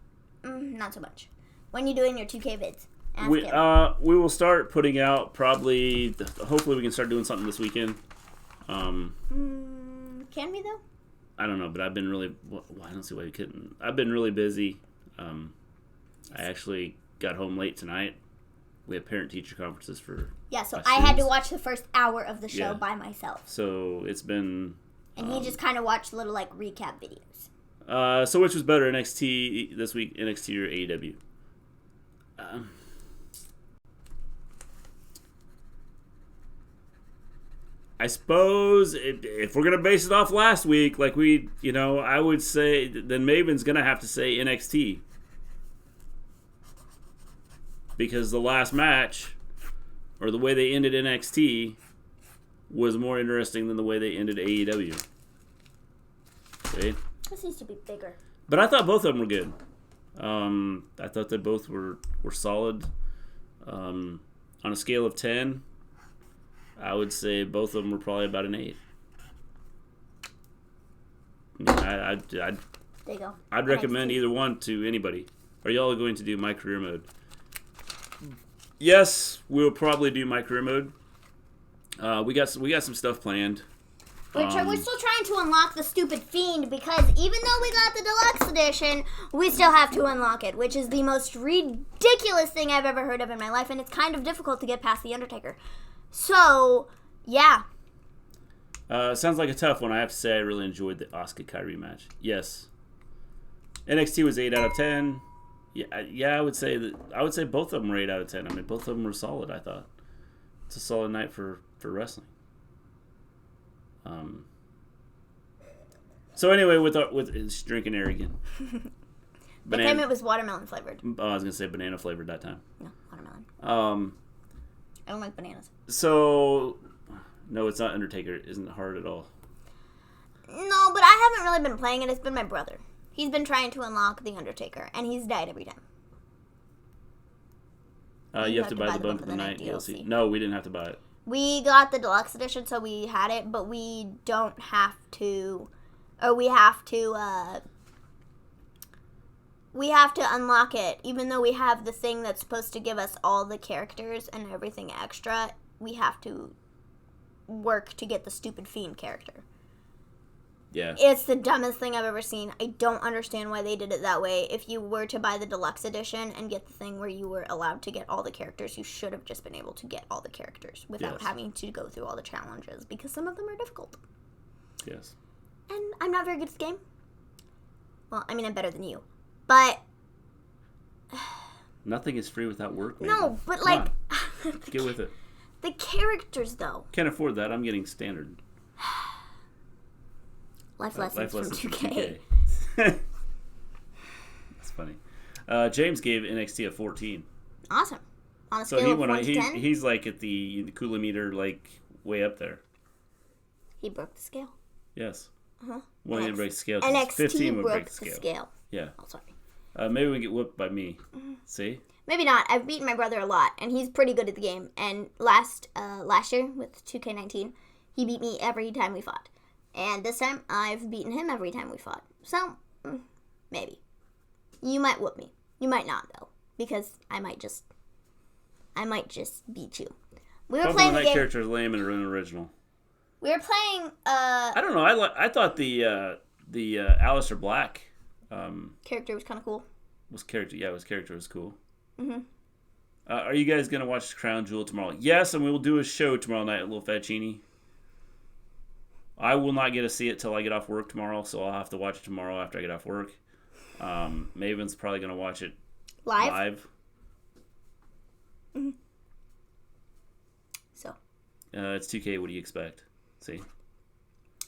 not so much. When you do it in your 2K vids. We will start putting out probably, hopefully we can start doing something this weekend. Can we, though? I don't know, but I've been really, I don't see why you couldn't. I've been really busy. I actually got home late tonight. We have parent-teacher conferences for so I had to watch the first hour of the show by myself. So it's been... And he just kind of watched little, like, recap videos. So which was better, NXT this week, NXT or AEW? I suppose if we're going to base it off last week, like I would say, then Maven's going to have to say NXT. Because the last match, or the way they ended NXT, was more interesting than the way they ended AEW. See? This needs to be bigger. But I thought both of them were good. I thought they both were solid. On a scale of 10, I would say both of them were probably about an 8. There you go. I'd recommend either one to anybody. Are y'all going to do My Career Mode? Yes, we'll probably do My Career Mode. We got some stuff planned. We're still trying to unlock the stupid Fiend because even though we got the deluxe edition, we still have to unlock it, which is the most ridiculous thing I've ever heard of in my life, and it's kind of difficult to get past the Undertaker. So, yeah. Sounds like a tough one. I have to say I really enjoyed the Asuka Kyrie match. Yes. NXT was 8 out of 10. Yeah, I would say both of them were 8 out of 10. I mean, both of them were solid, I thought. It's a solid night for wrestling. So anyway, with it's drinking air again. That time it was watermelon flavored. Oh, I was gonna say banana flavored that time. No, watermelon. I don't like bananas. So, no, it's not Undertaker. It isn't hard at all. No, but I haven't really been playing it. It's been my brother. He's been trying to unlock the Undertaker, and he's died every time. You have to buy the Bump of the Night DLC. No, we didn't have to buy it. We got the deluxe edition, so we had it, but we don't have to, or we have to unlock it. Even though we have the thing that's supposed to give us all the characters and everything extra, we have to work to get the stupid Fiend character. Yeah. It's the dumbest thing I've ever seen. I don't understand why they did it that way. If you were to buy the deluxe edition and get the thing where you were allowed to get all the characters, you should have just been able to get all the characters without having to go through all the challenges, because some of them are difficult. Yes. And I'm not very good at this game. Well, I mean, I'm better than you. But... Nothing is free without work, maybe. No, but like... Get with it. The characters, though. Can't afford that. I'm getting standard. Life lessons from 2K. That's funny. James gave NXT a 14. Awesome. On a scale of 1 to 10? He's like at the coulometer, like way up there. He broke the scale. Yes. Uh-huh. One didn't break the scale. NXT 15 would broke break the scale. Yeah. Oh, sorry. Maybe we get whooped by me. Mm-hmm. See? Maybe not. I've beaten my brother a lot, and he's pretty good at the game. And last year with 2K19, he beat me every time we fought. And this time, I've beaten him every time we fought. So, maybe. You might whoop me. You might not, though. Because I might just beat you. We were playing the game. That character is lame and original. We were playing, I don't know. I thought the Aleister Black... character was kind of cool. His character was cool. Mm-hmm. Are you guys going to watch Crown Jewel tomorrow? Yes, and we will do a show tomorrow night at Little Fettuccine. I will not get to see it till I get off work tomorrow, so I'll have to watch it tomorrow after I get off work. Maven's probably going to watch it live. Mm-hmm. So. It's 2K. What do you expect? See?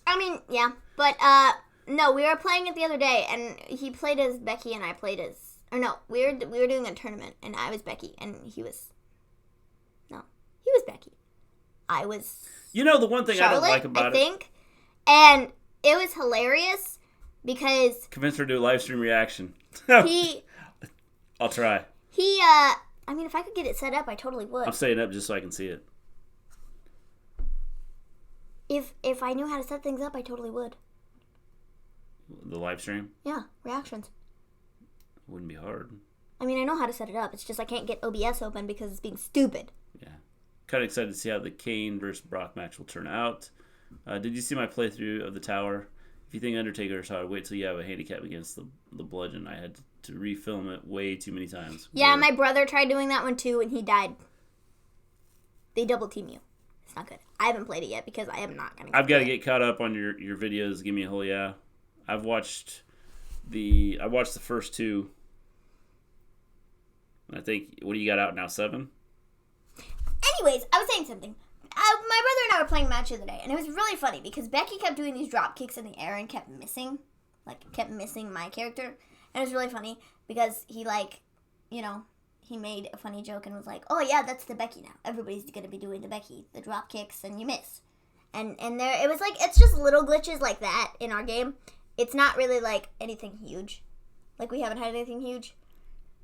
I mean, yeah. But, no, we were playing it the other day, and he played as Becky, and I played as... Or no, we were doing a tournament, and I was Becky, and he was... No, he was Becky. I was... You know, the one thing Charlotte, I don't like about I think. And it was hilarious, because... Convince her to do a live stream reaction. I'll try. I mean, if I could get it set up, I totally would. I'm setting it up just so I can see it. If I knew how to set things up, I totally would. The live stream? Yeah, reactions. Wouldn't be hard. I mean, I know how to set it up. It's just I can't get OBS open because it's being stupid. Yeah. Kind of excited to see how the Kane versus Brock match will turn out. Did you see my playthrough of the Tower? If you think Undertaker is hard, wait till you have a handicap against the Bludgeon. I had to refilm it way too many times. Yeah, my brother tried doing that one too, and he died. They double team you. It's not good. I haven't played it yet because I am not going to. I've got to get caught up on your videos. Give me a whole yeah. I've watched the first two. I think, what do you got out now, 7? Anyways, I was saying something. My brother and I were playing a match the other day, and it was really funny because Becky kept doing these drop kicks in the air and kept missing my character. And it was really funny because he, he made a funny joke and was like, oh yeah, that's the Becky now. Everybody's going to be doing the Becky, the drop kicks, and you miss. And there, it was like, it's just little glitches like that in our game. It's not really, anything huge. We haven't had anything huge.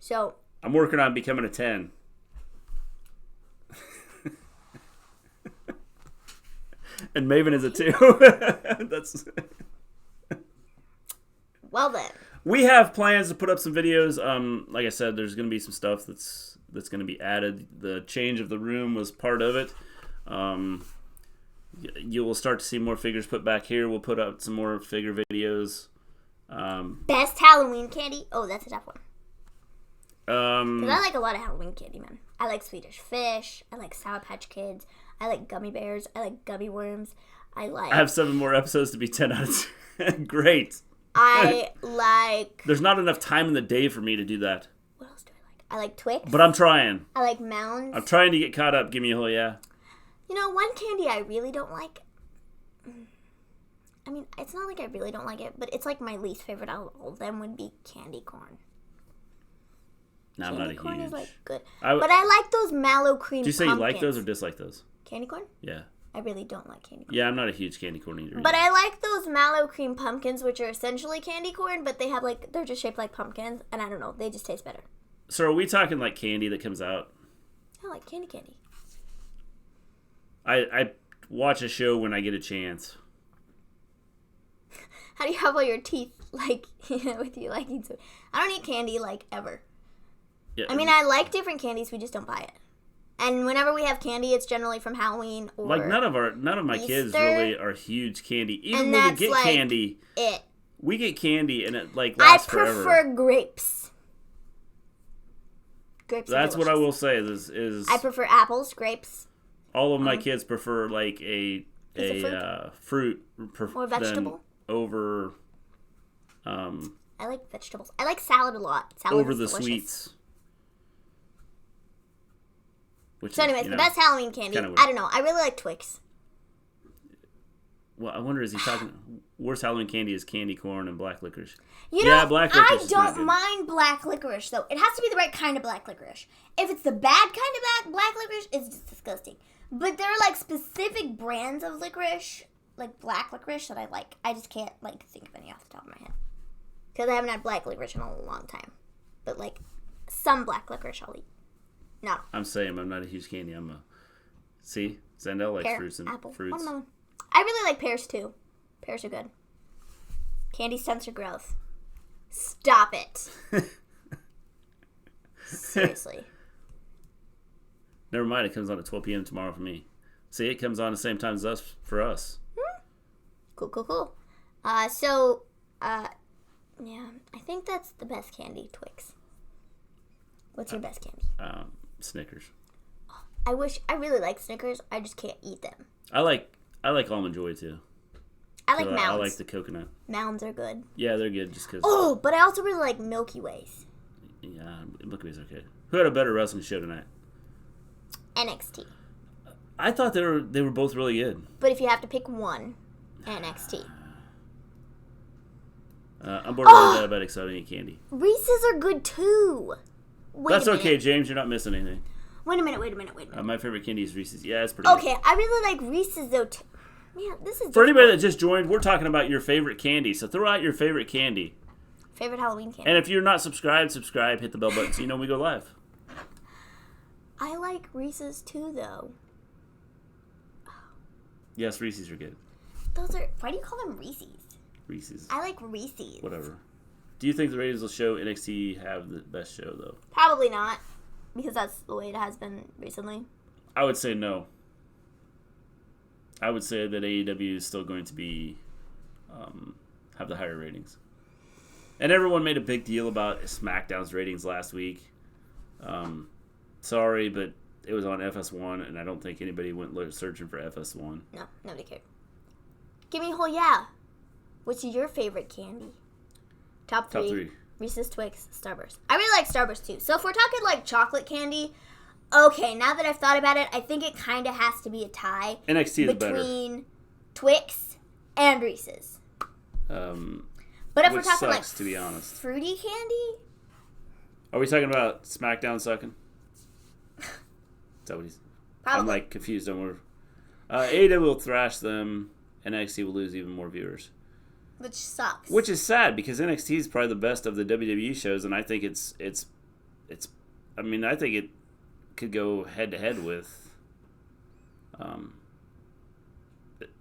So... I'm working on becoming a 10. And Maven is a 2. That's. Well then. We have plans to put up some videos. Like I said, there's going to be some stuff that's going to be added. The change of the room was part of it. You will start to see more figures put back here. We'll put up some more figure videos. Best Halloween candy? Oh, that's a tough one. Because I like a lot of Halloween candy, man. I like Swedish Fish. I like Sour Patch Kids. I like gummy bears. I like gummy worms. I have 7 more episodes to be 10 out of 10. Great. I like... There's not enough time in the day for me to do that. What else do I like? I like Twix. But I'm trying. I like Mounds. I'm trying to get caught up. Give me a whole yeah. You know, one candy I really don't like... I mean, it's not like I really don't like it, but it's my least favorite out of all of them would be candy corn. No, I'm not a huge... Candy corn is, good. But I like those mallow cream pumpkins. Did you say you like those or dislike those? Candy corn? Yeah. I really don't like candy corn. Yeah, I'm not a huge candy corn eater. But I like those mallow cream pumpkins, which are essentially candy corn, but they have, they're just shaped like pumpkins, and I don't know, they just taste better. So are we talking, candy that comes out? I like candy. I watch a show when I get a chance. How do you have all your teeth, with you liking to... I don't eat candy, ever. Yeah. I mean, I like different candies, we just don't buy it. And whenever we have candy, it's generally from Halloween or none of my Easter, kids really are huge candy. Even when we get candy, we get candy and it lasts forever. I prefer grapes. Grapes. That's what I will say is I prefer apples, grapes. All of my kids prefer fruit or vegetable over. I like vegetables. I like salad a lot. Salad over is the delicious. Sweets. So anyways, the best Halloween candy, I don't know. I really like Twix. Well, I wonder, is he talking... Worst Halloween candy is candy corn and black licorice. Black licorice I don't mind black licorice, though. It has to be the right kind of black licorice. If it's the bad kind of black licorice, it's just disgusting. But there are, specific brands of licorice, black licorice, that I like. I just can't, think of any off the top of my head. Because I haven't had black licorice in a long time. But, some black licorice I'll eat. No. I'm saying I'm not a huge candy. See? Zendel likes fruits and apple, fruits. Watermelon. I really like pears, too. Pears are good. Candy stunts your growth. Stop it. Seriously. Never mind. It comes on at 12 p.m. tomorrow for me. See, it comes on the same time as us for us. Cool. Yeah, I think that's the best candy, Twix. What's your best candy? Snickers. I really like Snickers. I just can't eat them. I like Almond Joy too. I like Mounds. I like the coconut. Mounds are good. Yeah, they're good just because. Oh, but I also really like Milky Ways. Yeah, Milky Way's okay. Who had a better wrestling show tonight? NXT. I thought they were both really good. But if you have to pick one, NXT. I'm borderline diabetic, so I don't eat candy. Reese's are good too. That's okay, James. You're not missing anything. Wait a minute. My favorite candy is Reese's. Yeah, it's pretty good. Okay, I really like Reese's though. Man, this is for anybody that just joined, we're talking about your favorite candy. So throw out your favorite candy. Favorite Halloween candy. And if you're not subscribed, hit the bell button so you know we go live. I like Reese's too, though. Yes, Reese's are good. Why do you call them Reese's? Reese's. I like Reese's. Whatever. Do you think the ratings will show NXT have the best show, though? Probably not. Because that's the way it has been recently. I would say no. I would say that AEW is still going to be have the higher ratings. And everyone made a big deal about SmackDown's ratings last week. Sorry, but it was on FS1, and I don't think anybody went searching for FS1. No, nobody cared. Give me a whole yeah. What's your favorite candy? Top three. Reese's, Twix, Starburst. I really like Starburst too. So if we're talking like chocolate candy, okay, now that I've thought about it, I think it kind of has to be a tie NXT is better. Between Twix and Reese's. But if we're talking like to be honest, fruity candy, are we talking about SmackDown sucking? Is that what he's? Probably. I'm like confused on where. AEW will thrash them, and NXT will lose even more viewers. Which sucks. Which is sad because NXT is probably the best of the WWE shows, and I think it's. I mean, I think it could go head to head with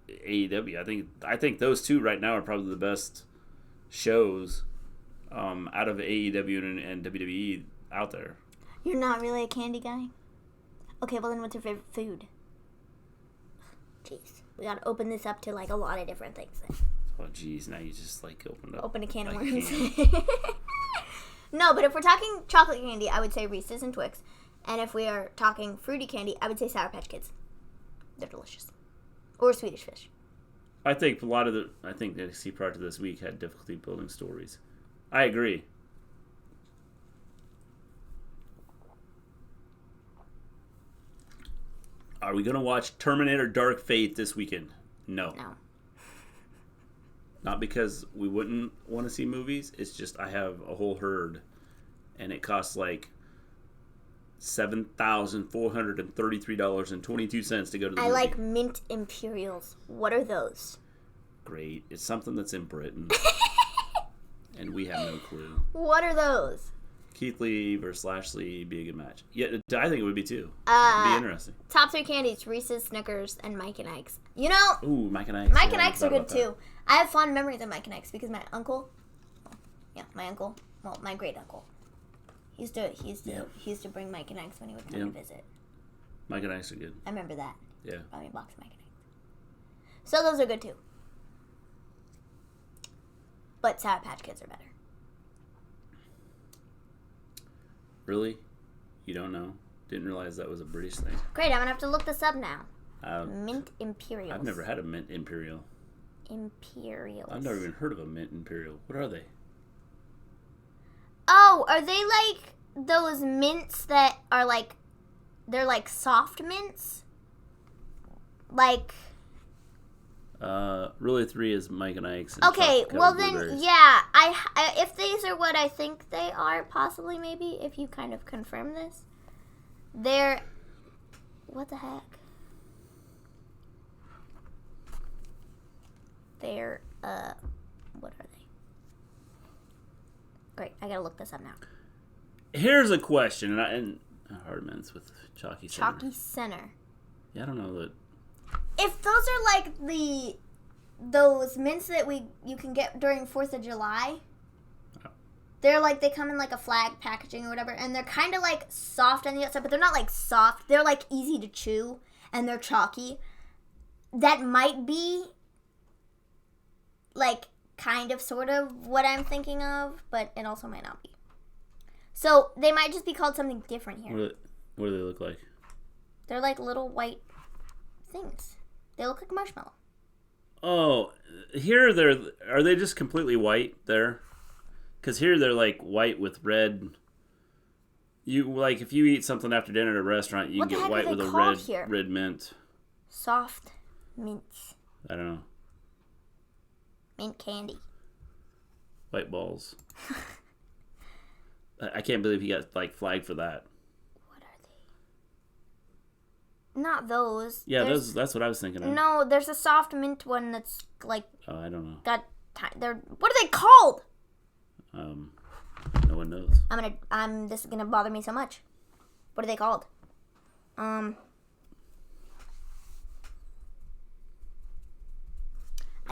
AEW. I think those two right now are probably the best shows out of AEW and WWE out there. You're not really a candy guy? Okay, well then what's your favorite food? Jeez. We gotta open this up to like a lot of different things then. Oh jeez, now you just like open a can of worms. No, but if we're talking chocolate candy, I would say Reese's and Twix. And if we are talking fruity candy, I would say Sour Patch Kids. They're delicious. Or Swedish Fish. I think NXT prior to this week had difficulty building stories. I agree. Are we going to watch Terminator Dark Fate this weekend? No. Not because we wouldn't want to see movies. It's just I have a whole herd, and it costs like $7,433.22 to go to the movie. I like mint Imperials. What are those? Great. It's something that's in Britain. And we have no clue. What are those? Keith Lee versus Lashley be a good match. Yeah, I think it would be too. It'd be interesting. Top three candies: Reese's, Snickers, and Mike and Ike's. You know, ooh, Mike and Ike's. Mike and Ike's are good too. I have fond memories of Mike and Ike's because my great uncle, he used to bring Mike and Ike's when he would come to visit. Mike and Ike's are good. I remember that. Yeah. Brought me a box of Mike and Ike's. So those are good too. But Sour Patch Kids are better. Really? You don't know? Didn't realize that was a British thing. Great, I'm going to have to look this up now. Mint Imperials. I've never had a Mint Imperial. Imperials. I've never even heard of a Mint Imperial. What are they? Oh, are they like those mints that are like, they're like soft mints? Like... really 3 is Mike and Ike's. And okay, well then, yeah, I if these are what I think they are, possibly, maybe, if you kind of confirm this, they're, what the heck? They're, what are they? Great, I gotta look this up now. Here's a question, and hard mints with Chalky Center. Chalky Center. Yeah, I don't know that. If those are like those mints that you can get during 4th of July, they're like, they come in like a flag packaging or whatever, and they're kind of like soft on the outside, but they're not like soft. They're like easy to chew, and they're chalky. That might be like kind of sort of what I'm thinking of, but it also might not be. So they might just be called something different here. What do they look like? They're like little white things. They look like marshmallow. Oh, here are they just completely white there? Because here they're like white with red. You like if you eat something after dinner at a restaurant, you can get white with a red mint. Soft mints. I don't know. Mint candy. White balls. I can't believe he got like flagged for that. What are they? Not those. Yeah, that's what I was thinking of. No, there's a soft mint one that's like. Oh, I don't know. What are they called? No one knows. This is gonna bother me so much. What are they called? I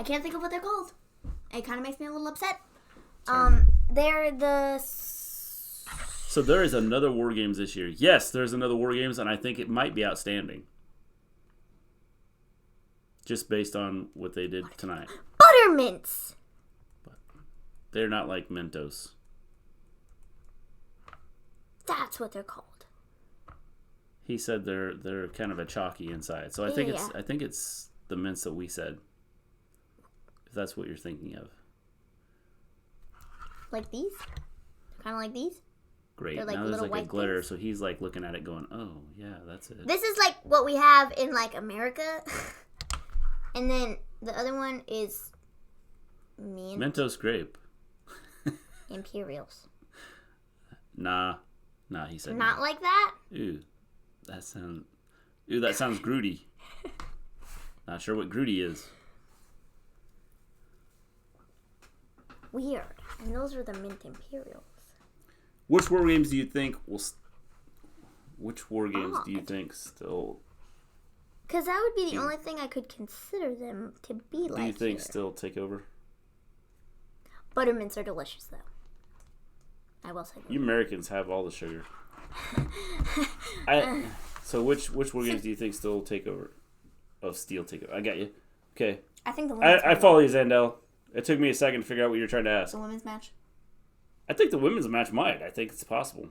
can't think of what they're called. It kind of makes me a little upset. They're the. So there is another War Games this year. Yes, there's another War Games, and I think it might be outstanding. Just based on what they did tonight. Buttermints. They're not like Mentos. That's what they're called. He said they're kind of a chalky inside. So I think it's the mints that we said. If that's what you're thinking of. Like these? Kind of like these? Great. Like now there's like a glitter, things. So he's like looking at it going, oh, yeah, that's it. This is like what we have in like America. And then the other one is Mentos grape. Imperials. Nah, he said not like that? Ooh, that sounds Groody. Not sure what Groody is. Weird. And those are the mint Imperials. Which War Games do you think Which War Games do you think still? Because that would be the only thing I could consider them to be like. Do you think still take over? Buttermints are delicious, though. I will say that. You Americans have all the sugar. So which War Games do you think still take over? Oh, still take over. I got you. Okay. I think the women's I follow you, Zandel. It took me a second to figure out what you're trying to ask. The women's match? I think the women's match might. I think it's possible.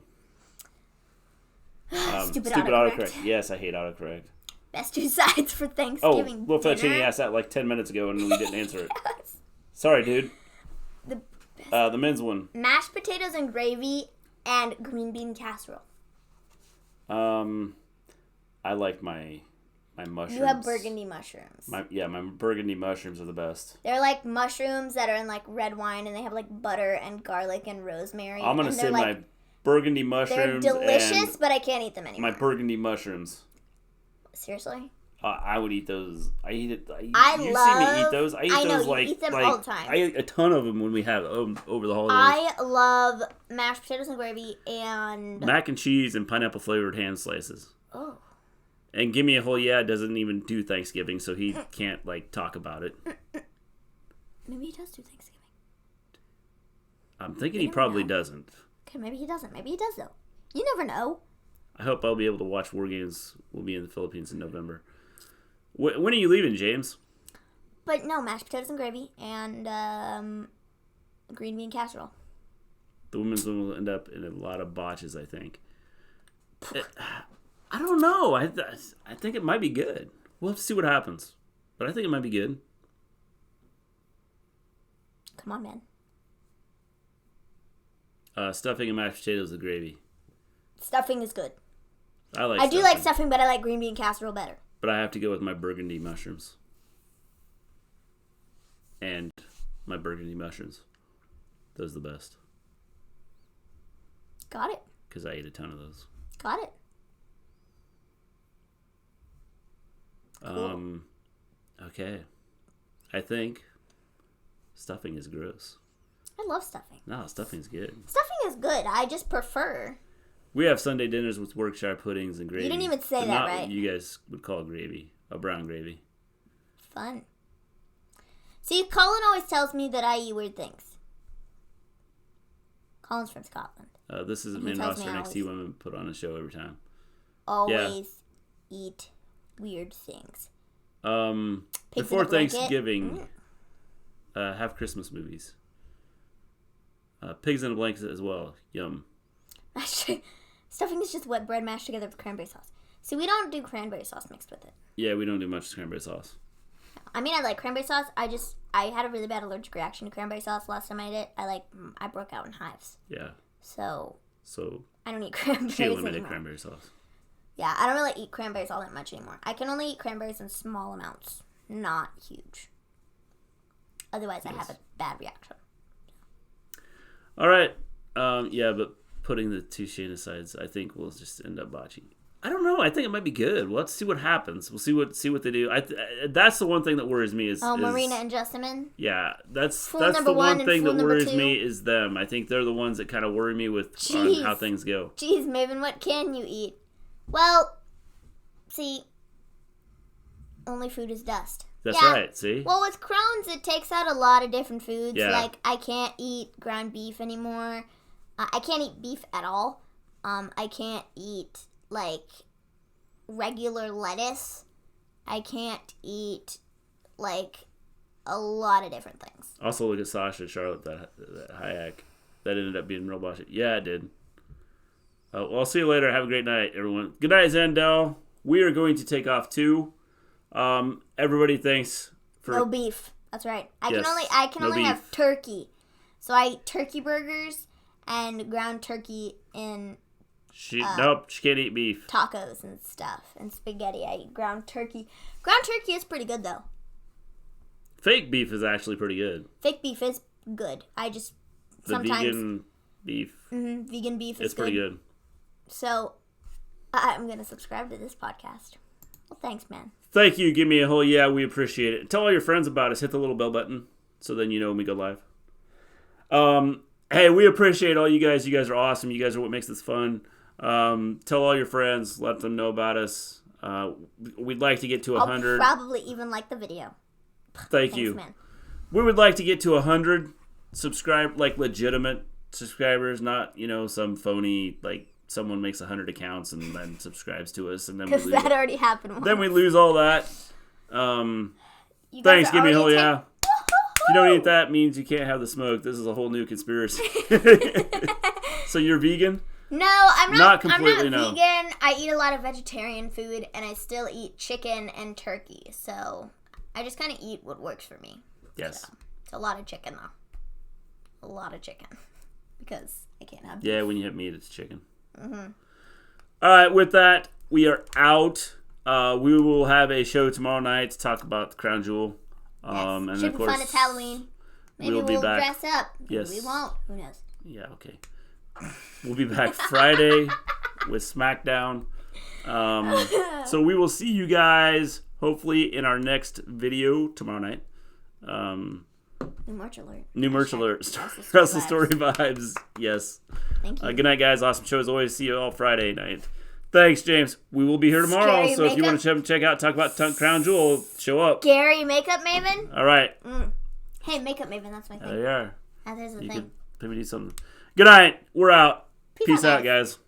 Stupid autocorrect. Yes, I hate autocorrect. Best two sides for Thanksgiving. Oh, Will Fetchini asked that like 10 minutes ago and we didn't answer it. Yes. Sorry, dude. The men's one. Mashed potatoes and gravy and green bean casserole. I like my mushrooms. You have burgundy mushrooms. My burgundy mushrooms are the best. They're like mushrooms that are in like red wine and they have like butter and garlic and rosemary. I'm going to say my burgundy mushrooms. They're delicious, but I can't eat them anymore. My burgundy mushrooms. Seriously? I would eat those. I eat it. You love, see me eat those? I eat them all the time. I eat a ton of them when we have over the holidays. I love mashed potatoes and gravy and mac and cheese and pineapple flavored ham slices. Oh. And Gimme a Hole doesn't even do Thanksgiving, so he can't like talk about it. Maybe he does do Thanksgiving. I'm thinking he probably doesn't. Okay, maybe he doesn't. Maybe he does though. You never know. I hope I'll be able to watch War Games. We'll be in the Philippines in November. When are you leaving, James? But no, mashed potatoes and gravy and green bean casserole. The women's one will end up in a lot of botches, I think. I don't know. I think it might be good. We'll have to see what happens. But I think it might be good. Come on, man. Stuffing and mashed potatoes with gravy. Stuffing is good. I do like stuffing, but I like green bean casserole better. But I have to go with my burgundy mushrooms. And my burgundy mushrooms. Those are the best. Got it. Because I ate a ton of those. Got it. Cool. Okay. I think stuffing is gross. I love stuffing. No, stuffing's good. Stuffing is good. I just prefer. We have Sunday dinners with Yorkshire puddings and gravy. You didn't even say that, not right? What you guys would call gravy. A brown gravy. Fun. See, Colin always tells me that I eat weird things. Colin's from Scotland. This is main roster NXT women put on a show every time. Always eat weird things. Before Thanksgiving, have Christmas movies. Pigs in a blanket as well. Yum. Stuffing is just wet bread mashed together with cranberry sauce. See, we don't do cranberry sauce mixed with it. Yeah, we don't do much cranberry sauce. I mean, I like cranberry sauce. I had a really bad allergic reaction to cranberry sauce last time I ate it. I broke out in hives. Yeah. So I don't eat she cranberries eliminated anymore. cranberry sauce. Yeah, I don't really eat cranberries all that much anymore. I can only eat cranberries in small amounts, not huge. Otherwise, I have a bad reaction. All right. Yeah, but putting the two Shayna sides, I think we'll just end up botching. I don't know. I think it might be good. Well, let's see what happens. We'll see what they do. That's the one thing that worries me is Marina and Jessamine. Yeah, that's Fool the number one one thing and that fool worries number me is them. I think they're the ones that kind of worry me on how things go. Jeez, Maven, what can you eat? Well, see, only food is dust. That's right, see? Well, with Crohn's, it takes out a lot of different foods. Yeah. Like, I can't eat ground beef anymore. I can't eat beef at all. I can't eat, like, regular lettuce. I can't eat, like, a lot of different things. Also, look at Sasha and Charlotte, that Hayek. That ended up being real bullshit. Yeah, it did. Well, I'll see you later. Have a great night, everyone. Good night, Zandel. We are going to take off too. Everybody, thanks for no beef. That's right. I Yes, can no only beef. have turkey. So I eat turkey burgers and ground turkey in nope, she can't eat beef. tacos and stuff and spaghetti. I eat ground turkey. Ground turkey is pretty good though. Fake beef is actually pretty good. Fake beef is good. I just The sometimes vegan beef, vegan beef is it's pretty good. So I'm gonna subscribe to this podcast. Well, thanks, man. Thank you. Give me a whole yeah. We appreciate it. Tell all your friends about us. Hit the little bell button so then you know when we go live. Hey, we appreciate all you guys. You guys are awesome. You guys are what makes this fun. Tell all your friends. Let them know about us. We'd like to get to 100. I'll probably even like the video. Thanks, you. Man. We would like to get to 100 legitimate subscribers, not some phony someone makes 100 accounts and then subscribes to us, and then because that already happened once. Then we lose all that. Thanks, give me a whole yeah. If you don't eat that, means you can't have the smoke. This is a whole new conspiracy. So you're vegan? No, I'm not completely. I'm not vegan. I eat a lot of vegetarian food, and I still eat chicken and turkey. So I just kind of eat what works for me. Yes. So, it's a lot of chicken, though. A lot of chicken. Because I can't have beef. Yeah, when you have meat, it's chicken. Mm-hmm. All right, with that, we are out. We will have a show tomorrow night to talk about the Crown Jewel. Yes. And should of be course, fun. It's Halloween. Maybe we'll dress up. Maybe yes. we won't. Who knows? Yeah, okay. We'll be back Friday with SmackDown. So we will see you guys hopefully in our next video tomorrow night. New merch alert. New merch alert. Wrestle Story vibes. Yes. Thank you. Good night, guys. Awesome show as always. See you all Friday night. Thanks, James. We will be here tomorrow. Scary so if you want to check out, talk about Crown Jewel, show up. Gary, makeup Maven? All right. Hey, makeup Maven, that's my thing. There you are. That is the thing. Maybe do something. Good night. We're out. Peace out, guys.